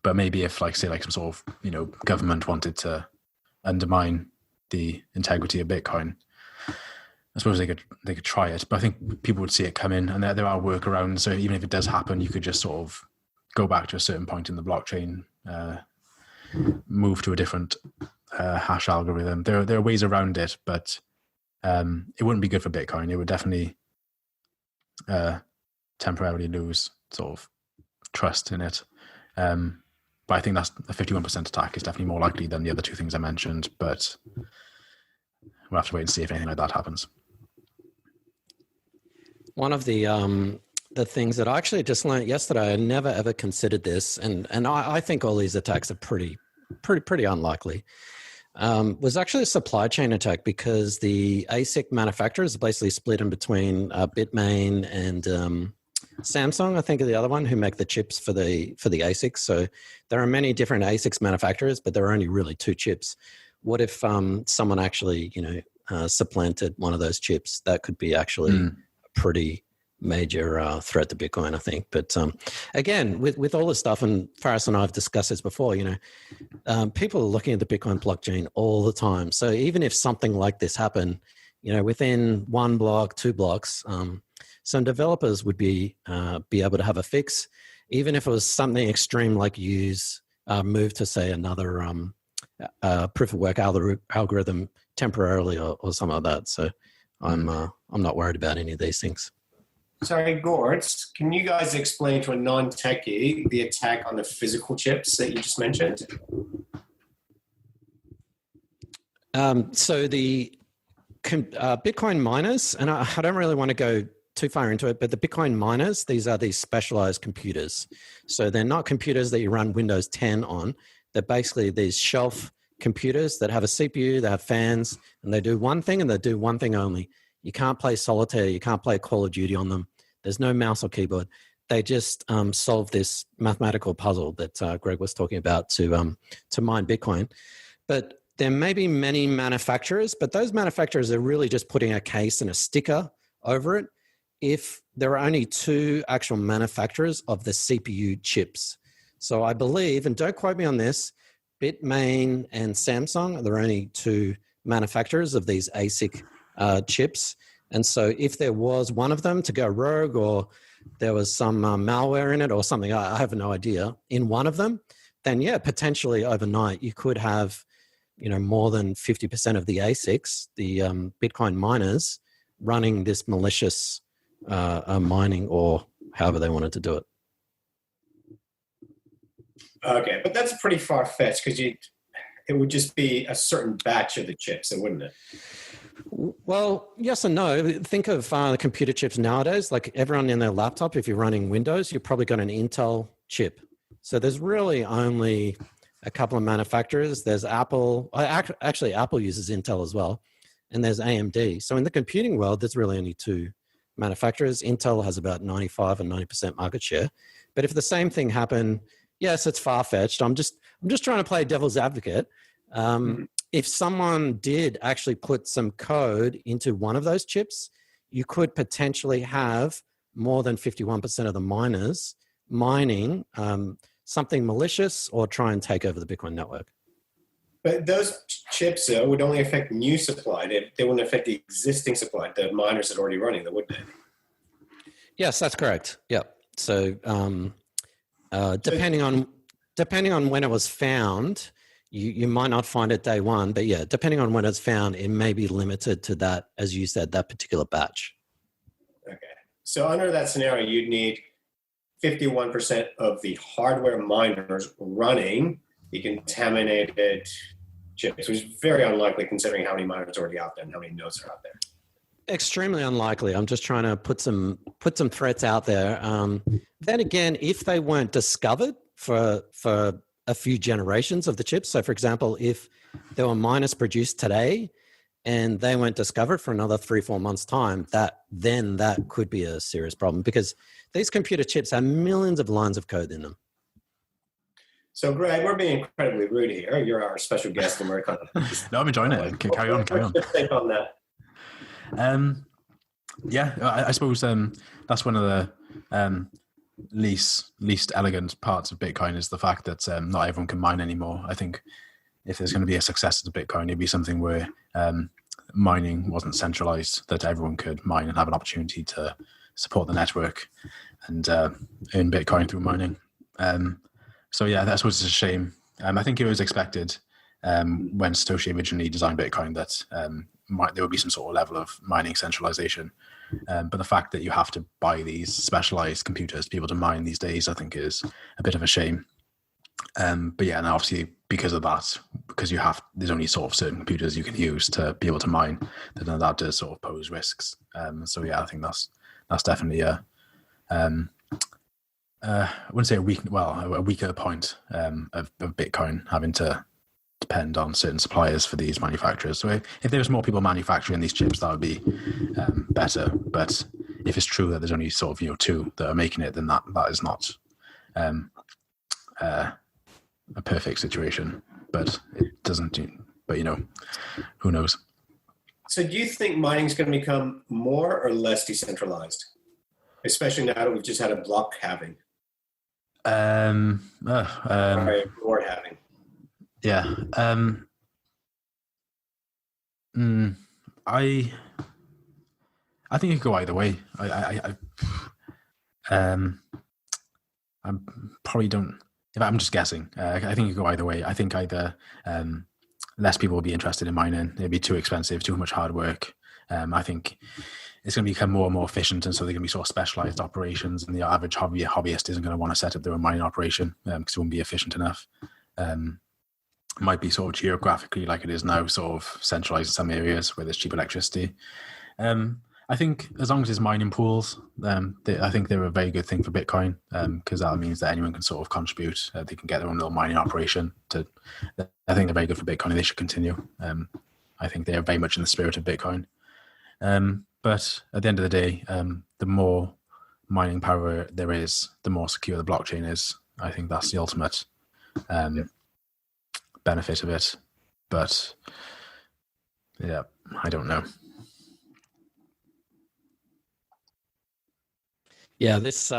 But maybe if say some sort of, government wanted to undermine the integrity of Bitcoin, I suppose they could try it. But I think people would see it come in, and there are workarounds. So even if it does happen, you could just sort of go back to a certain point in the blockchain, move to a different hash algorithm. There are ways around it, but it wouldn't be good for Bitcoin. It would definitely temporarily lose sort of trust in it. But I think that's a 51% attack is definitely more likely than the other two things I mentioned. But we'll have to wait and see if anything like that happens. One of the things that I actually just learned yesterday, I never ever considered this, and I think all these attacks are pretty unlikely. Was actually a supply chain attack because the ASIC manufacturers are basically split in between Bitmain and Samsung, I think, are the other one who make the chips for the ASICs. So there are many different ASICs manufacturers, but there are only really 2 chips. What if someone actually, supplanted one of those chips? That could be actually a pretty major threat to Bitcoin, I think. But again, with all this stuff, and Faris and I have discussed this before, people are looking at the Bitcoin blockchain all the time. So even if something like this happened, within 1 block, 2 blocks, some developers would be able to have a fix, even if it was something extreme like move to say another proof of work algorithm temporarily or something like that. So I'm not worried about any of these things. Sorry, Gords, can you guys explain to a non-techie the attack on the physical chips that you just mentioned? So the Bitcoin miners, and I don't really want to go too far into it, but the Bitcoin miners, these are these specialized computers. So they're not computers that you run Windows 10 on. They're basically these shelf computers that have a CPU, they have fans, and they do one thing and they do one thing only. You can't play solitaire, you can't play Call of Duty on them. There's no mouse or keyboard. They just solve this mathematical puzzle that Greg was talking about to mine Bitcoin. But there may be many manufacturers, but those manufacturers are really just putting a case and a sticker over it if there are only 2 actual manufacturers of the CPU chips. So I believe, and don't quote me on this, Bitmain and Samsung are the only 2 manufacturers of these ASIC chips. And so if there was one of them to go rogue, or there was some malware in it or something, I have no idea, in one of them, then yeah, potentially overnight you could have, more than 50% of the ASICs, the Bitcoin miners, running this malicious mining or however they wanted to do it. Okay, but that's pretty far-fetched because it would just be a certain batch of the chips, wouldn't it? Well, yes and no. Think of the computer chips nowadays. Like everyone in their laptop, if you're running Windows, you've probably got an Intel chip. So there's really only a couple of manufacturers. There's Apple. Actually, Apple uses Intel as well. And there's AMD. So in the computing world, there's really only two manufacturers. Intel has about 95 and 90% market share. But if the same thing happened, yes, it's far-fetched. I'm just trying to play devil's advocate. If someone did actually put some code into one of those chips, you could potentially have more than 51% of the miners mining something malicious or try and take over the Bitcoin network. But those chips would only affect new supply. They wouldn't affect the existing supply, the miners that are already running, wouldn't they? Yes, that's correct. Yeah. So depending on when it was found, you might not find it day one, but yeah, depending on when it's found, it may be limited to that, as you said, that particular batch. Okay. So under that scenario, you'd need 51% of the hardware miners running the contaminated chips, which is very unlikely considering how many miners are already out there and how many nodes are out there. Extremely unlikely. I'm just trying to put some threats out there. Then again, if they weren't discovered for a few generations of the chips, so for example, if there were miners produced today and they weren't discovered for another 3-4 months' time, that could be a serious problem because these computer chips have millions of lines of code in them. So, Greg, we're being incredibly rude here. You're our special guest, and we're kind of... No, I'm enjoying it. Carry on. What's your take on that? Yeah, I suppose that's one of the least elegant parts of Bitcoin is the fact that not everyone can mine anymore. I think if there's going to be a success to Bitcoin, it'd be something where mining wasn't centralized, that everyone could mine and have an opportunity to support the network and earn Bitcoin through mining. So yeah, that's what's a shame. I think it was expected when Satoshi originally designed Bitcoin that there would be some sort of level of mining centralization. But the fact that you have to buy these specialized computers to be able to mine these days, I think is a bit of a shame. But yeah, and obviously because of that, because there's only sort of certain computers you can use to be able to mine, then that does sort of pose risks. So yeah, I think that's definitely I wouldn't say a weaker point of Bitcoin having to depend on certain suppliers for these manufacturers. So if there was more people manufacturing these chips, that would be better. But if it's true that there's only sort of two that are making it, then that is not a perfect situation. But it doesn't. But who knows? So do you think mining is going to become more or less decentralized, especially now that we've just had a block halving? Or board halving. Yeah. I think it could go either way. I probably don't. If I'm just guessing, I think it could go either way. I think either less people will be interested in mining. It'd be too expensive, too much hard work. I think it's going to become more and more efficient, and so they're going to be sort of specialized operations, and the average hobbyist isn't going to want to set up their own mining operation because it won't be efficient enough. Might be sort of geographically like it is now, sort of centralized in some areas where there's cheap electricity. I think as long as it's mining pools, I think they're a very good thing for Bitcoin because that means that anyone can sort of contribute. They can get their own little mining operation. I think they're very good for Bitcoin and they should continue. I think they are very much in the spirit of Bitcoin. But at the end of the day, the more mining power there is, the more secure the blockchain is. I think that's the ultimate benefit of it. But yeah, I don't know. Yeah, Faris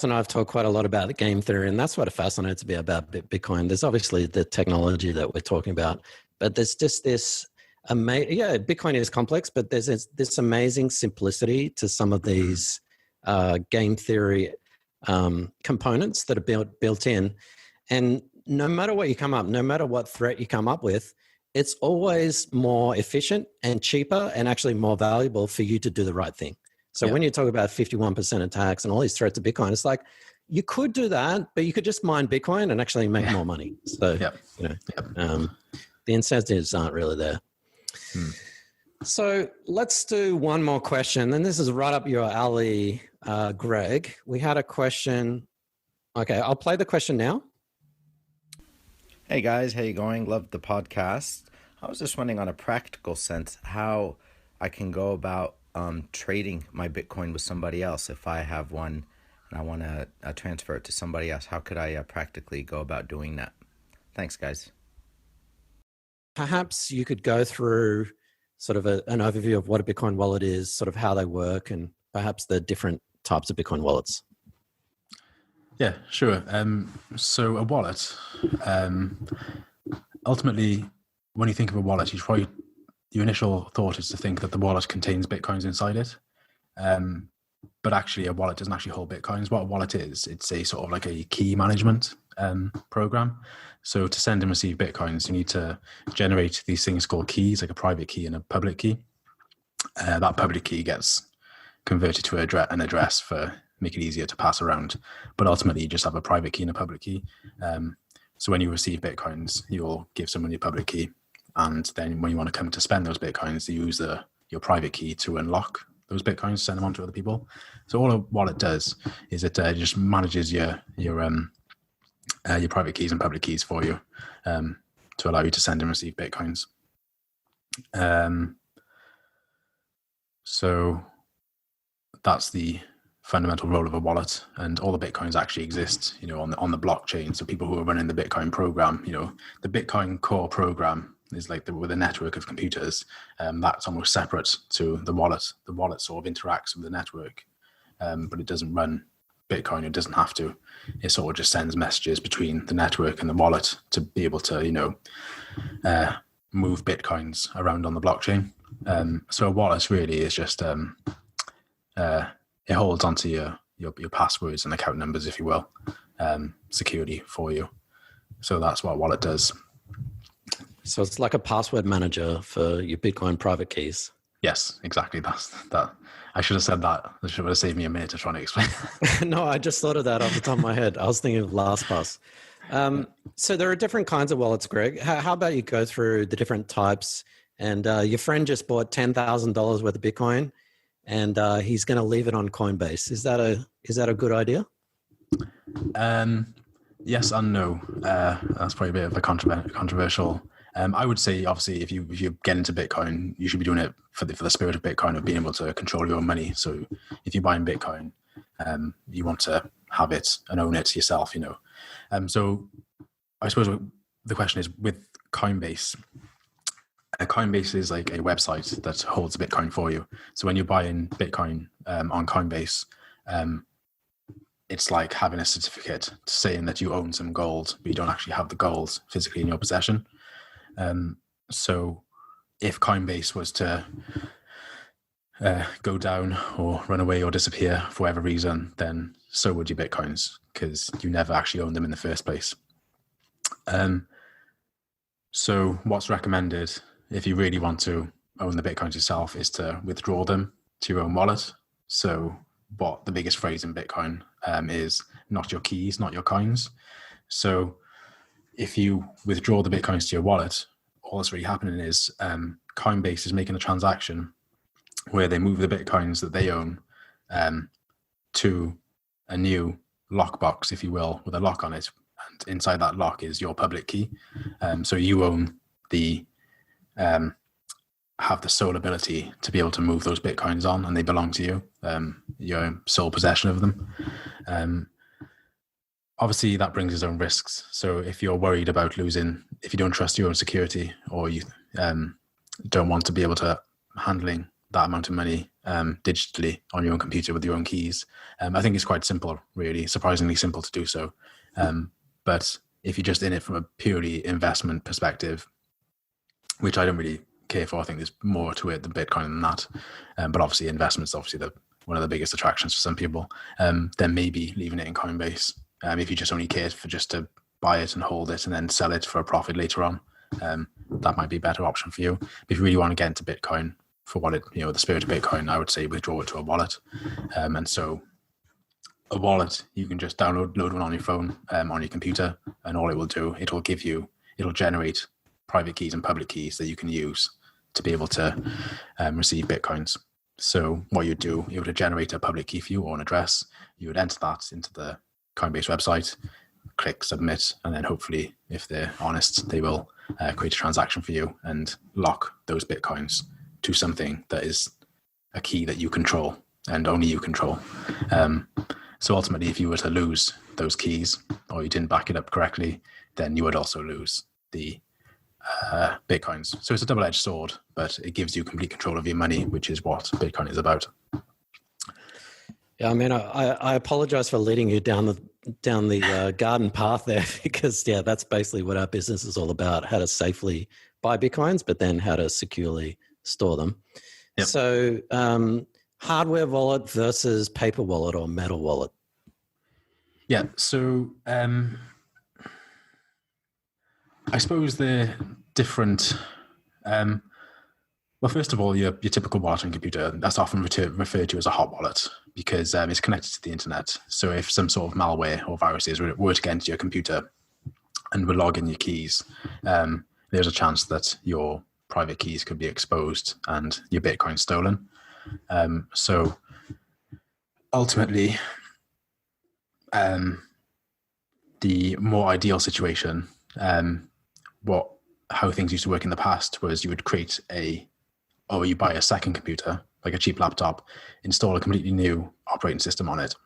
and I have talked quite a lot about the game theory, and that's what fascinates me about Bitcoin. There's obviously the technology that we're talking about, but there's just this Bitcoin is complex, but there's this amazing simplicity to some of these game theory components that are built in. And no matter what you come up, no matter what threat you come up with, it's always more efficient and cheaper and actually more valuable for you to do the right thing. So when you talk about 51% attacks and all these threats to Bitcoin, it's like you could do that, but you could just mine Bitcoin and actually make more money. So, the incentives aren't really there. So let's do one more question. And this is right up your alley, Greg. We had a question. Okay, I'll play the question now. Hey guys, how you going? Love the podcast. I was just wondering on a practical sense how I can go about trading my Bitcoin with somebody else. If I have one and I want to transfer it to somebody else, how could I practically go about doing that? Thanks, guys. Perhaps you could go through sort of an overview of what a Bitcoin wallet is, sort of how they work, and perhaps the different types of Bitcoin wallets. Yeah, sure. So a wallet, ultimately, when you think of a wallet, your initial thought is to think that the wallet contains Bitcoins inside it. But actually, a wallet doesn't actually hold Bitcoins. What a wallet is, it's a sort of like a key management program. So to send and receive Bitcoins, you need to generate these things called keys, like a private key and a public key. That public key gets converted to an address for make it easier to pass around. But ultimately, you just have a private key and a public key. So when you receive Bitcoins, you'll give someone your public key. And then when you want to come to spend those Bitcoins, you use your private key to unlock those Bitcoins, send them on to other people. So all a wallet does is it just manages your private keys and public keys for you to allow you to send and receive Bitcoins. So that's the fundamental role of a wallet, and all the Bitcoins actually exist, on the blockchain. So people who are running the Bitcoin program, the Bitcoin core program is like with a network of computers. That's almost separate to the wallet. The wallet sort of interacts with the network, but it doesn't run Bitcoin. It doesn't have to. It sort of just sends messages between the network and the wallet to be able to, move Bitcoins around on the blockchain. So a wallet really is just it holds onto your passwords and account numbers, if you will, security for you. So that's what a wallet does. So it's like a password manager for your Bitcoin private keys. Yes, exactly. That's that. I should have said that. That should have saved me a minute to try and explain. No, I just thought of that off the top of my head. I was thinking of LastPass. So there are different kinds of wallets, Greg. How about you go through the different types? And your friend just bought $10,000 worth of Bitcoin, and he's going to leave it on Coinbase. Is that a good idea? Yes and no. That's probably a bit of a controversial. I would say, obviously, if you get into Bitcoin, you should be doing it for the spirit of Bitcoin, of being able to control your own money. So if you're buying Bitcoin, you want to have it and own it yourself, So I suppose the question is with Coinbase. Coinbase is like a website that holds Bitcoin for you. So when you're buying Bitcoin on Coinbase, it's like having a certificate saying that you own some gold, but you don't actually have the gold physically in your possession. So if Coinbase was to go down or run away or disappear for whatever reason, then so would your Bitcoins, because you never actually owned them in the first place. So what's recommended if you really want to own the Bitcoins yourself is to withdraw them to your own wallet. So what the biggest phrase in Bitcoin is not your keys, not your coins. So if you withdraw the Bitcoins to your wallet, all that's really happening is Coinbase is making a transaction where they move the Bitcoins that they own to a new lockbox, if you will, with a lock on it. And inside that lock is your public key. So you own have the sole ability to be able to move those Bitcoins on, and they belong to you. You're in sole possession of them. Obviously, that brings its own risks. So if you're worried about losing, if you don't trust your own security, or you don't want to be able to handling that amount of money digitally on your own computer with your own keys, I think it's quite simple, really, surprisingly simple to do so. But if you're just in it from a purely investment perspective, which I don't really care for, I think there's more to it than Bitcoin than that. But obviously, investment's obviously one of the biggest attractions for some people. Then maybe leaving it in Coinbase. If you just only care for just to buy it and hold it and then sell it for a profit later on. that might be a better option for you. But if you really want to get into Bitcoin for what the spirit of Bitcoin, I would say withdraw it to a wallet. And so a wallet, you can just load one on your phone, on your computer, and all it will do, it'll generate private keys and public keys that you can use to be able to receive Bitcoins. So what you'd do, it would generate a public key for you or an address. You would enter that into the Coinbase website, click submit, and then hopefully, if they're honest, they will create a transaction for you and lock those Bitcoins to something that is a key that you control and only you control. So ultimately, if you were to lose those keys or you didn't back it up correctly, then you would also lose the Bitcoins. So it's a double-edged sword, but it gives you complete control of your money, which is what Bitcoin is about. Yeah, I mean, I apologize for leading you down the garden path there, because that's basically what our business is all about: how to safely buy Bitcoins, but then how to securely store them. Yep. So hardware wallet versus paper wallet or metal wallet. Yeah. So I suppose they're different. Well, first of all, your typical wallet on computer, that's often referred to as a hot wallet because it's connected to the internet. So if some sort of malware or viruses were to get into your computer and would log in your keys, there's a chance that your private keys could be exposed and your Bitcoin stolen. So ultimately, the more ideal situation, how things used to work in the past was you would you buy a second computer, like a cheap laptop, install a completely new operating system on it,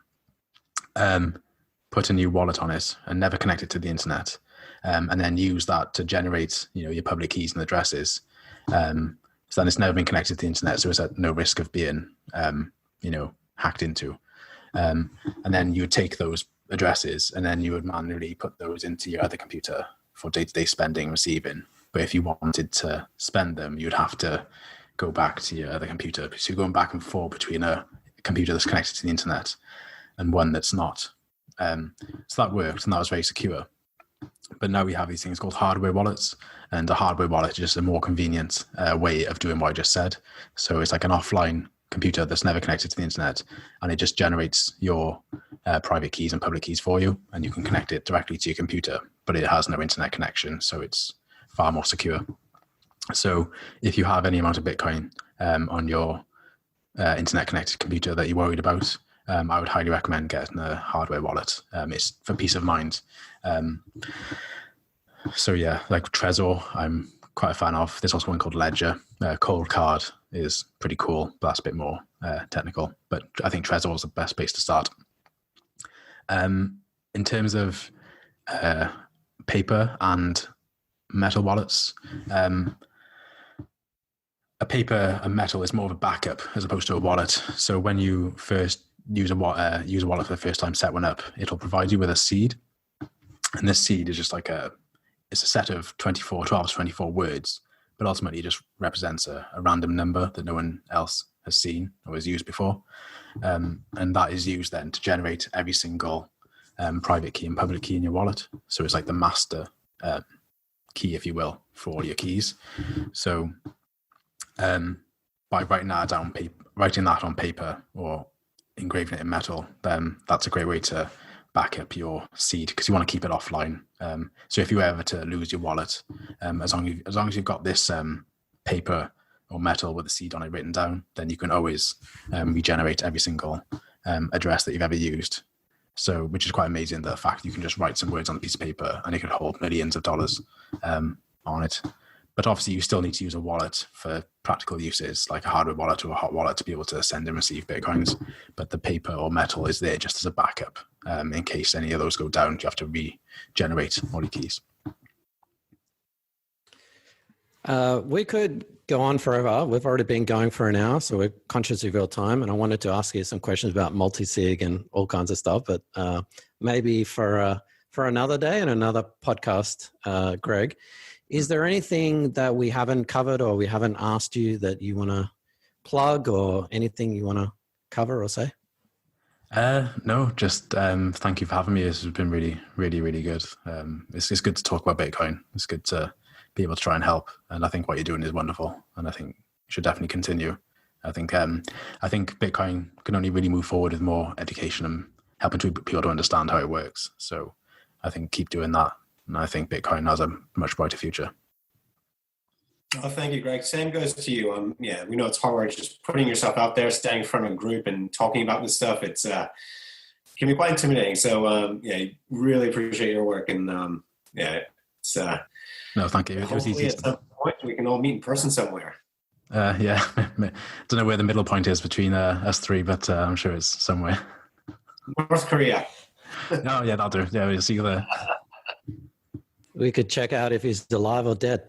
put a new wallet on it, and never connect it to the internet, and then use that to generate, your public keys and addresses. So then it's never been connected to the internet, so it's at no risk of being, hacked into. And then you would take those addresses and then you would manually put those into your other computer for day-to-day spending, receiving. But if you wanted to spend them, you'd have to go back to your other computer. So you're going back and forth between a computer that's connected to the internet and one that's not. So that worked, and that was very secure. But now we have these things called hardware wallets, and a hardware wallet is just a more convenient way of doing what I just said. So it's like an offline computer that's never connected to the internet, and it just generates your private keys and public keys for you, and you can connect it directly to your computer, but it has no internet connection, so it's far more secure. So if you have any amount of Bitcoin on your internet connected computer that you're worried about, I would highly recommend getting a hardware wallet. It's for peace of mind. So yeah, like Trezor, I'm quite a fan of. There's also one called Ledger. Cold Card is pretty cool, but that's a bit more technical. But I think Trezor is the best place to start. In terms of paper and metal wallets, a paper and metal is more of a backup as opposed to a wallet. So when you first use a wallet for the first time, set one up, it'll provide you with a seed. And this seed is just like it's a set of 12 to 24 words, but ultimately it just represents a random number that no one else has seen or has used before. And that is used then to generate every single private key and public key in your wallet. So it's like the master key, if you will, for all your keys. So by writing that on paper or engraving it in metal, then that's a great way to back up your seed, because you want to keep it offline. So if you were ever to lose your wallet, as long as you've got this paper or metal with a seed on it written down, then you can always regenerate every single address that you've ever used. So, which is quite amazing, the fact you can just write some words on a piece of paper and it could hold millions of dollars on it. But obviously you still need to use a wallet for practical uses, like a hardware wallet or a hot wallet, to be able to send and receive Bitcoins. But the paper or metal is there just as a backup. In case any of those go down, you have to regenerate all your keys. We could go on forever. We've already been going for an hour, so we're conscious of your time. And I wanted to ask you some questions about multi-sig and all kinds of stuff, but maybe for another day and another podcast, Greg. Is there anything that we haven't covered or we haven't asked you that you want to plug, or anything you want to cover or say? No, just thank you for having me. This has been really, really, really good. It's good to talk about Bitcoin. It's good to be able to try and help. And I think what you're doing is wonderful, and I think you should definitely continue. I think Bitcoin can only really move forward with more education and helping people to understand how it works. So I think keep doing that, and I think Bitcoin has a much brighter future. Oh, thank you, Greg. Same goes to you. We know it's hard just putting yourself out there, standing in front of a group and talking about this stuff. It's can be quite intimidating. So really appreciate your work, and it's no, thank you. It was easy. At some point we can all meet in person somewhere. Yeah, don't know where the middle point is between us three, but I'm sure it's somewhere. North Korea. Oh yeah, that'll do. Yeah, we'll see you there. We could check out if he's alive or dead.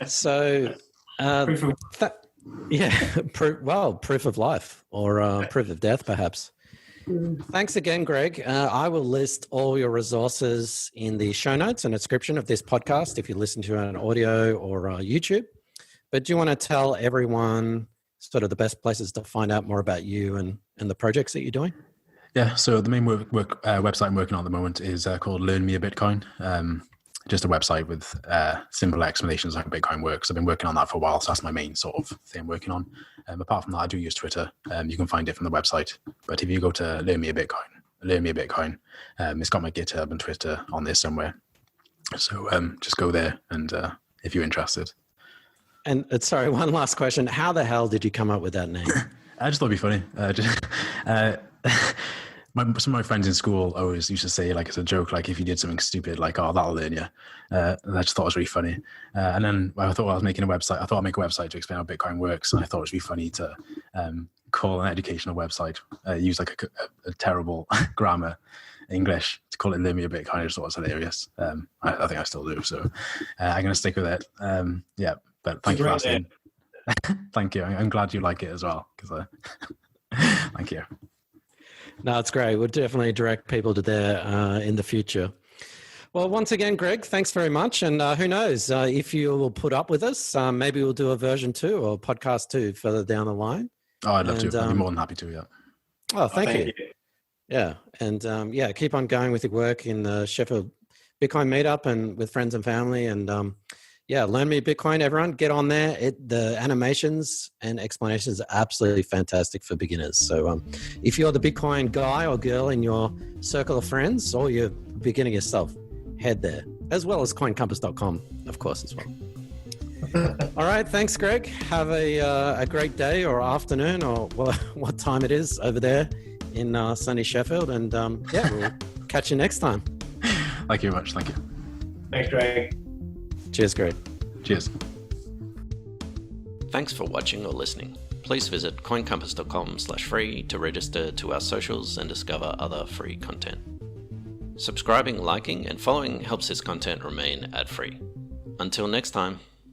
So, proof of life or proof of death, perhaps. Thanks again, Greg. I will list all your resources in the show notes and description of this podcast if you listen to it on audio or YouTube. But do you want to tell everyone sort of the best places to find out more about you and the projects that you're doing? Yeah, so the main website I'm working on at the moment is called Learn Me a Bitcoin. Just a website with simple explanations of how Bitcoin works. I've been working on that for a while, so that's my main sort of thing I'm working on. Apart from that, I do use Twitter. You can find it from the website. But if you go to Learn Me a Bitcoin, it's got my GitHub and Twitter on there somewhere. So just go there, and if you're interested. And sorry, one last question. How the hell did you come up with that name? I just thought it'd be funny. Some of my friends in school always used to say, like, as a joke, like, if you did something stupid, like, oh, that'll learn you. And I just thought it was really funny. And then I thought I was making a website. I thought I'd make a website to explain how Bitcoin works. And I thought it would be funny to call an educational website, use like a terrible grammar English to call it Learn Me a Bitcoin. I just thought it was hilarious. I think I still do. So I'm going to stick with it. But thank you for asking. Thank you. I'm glad you like it as well. Thank you. No, it's great. We'll definitely direct people to there in the future. Well, once again, Greg, thanks very much. And who knows, if you will put up with us, maybe we'll do a version 2 or podcast 2 further down the line. Oh, I'd love to. I'd be more than happy to, yeah. Oh, thank you. Yeah. And keep on going with your work in the Sheffield Bitcoin meetup and with friends and family. And Learn Me Bitcoin, everyone. Get on there. The animations and explanations are absolutely fantastic for beginners. So if you're the Bitcoin guy or girl in your circle of friends, or you're beginning yourself, head there, as well as coincompass.com, of course, as well. All right. Thanks, Greg. Have a great day or afternoon or what time it is over there in sunny Sheffield. And we'll catch you next time. Thank you very much. Thank you. Thanks, Greg. Cheers, Greg. Cheers. Thanks for watching or listening. Please visit coincompass.com/free to register to our socials and discover other free content. Subscribing, liking, and following helps this content remain ad-free. Until next time.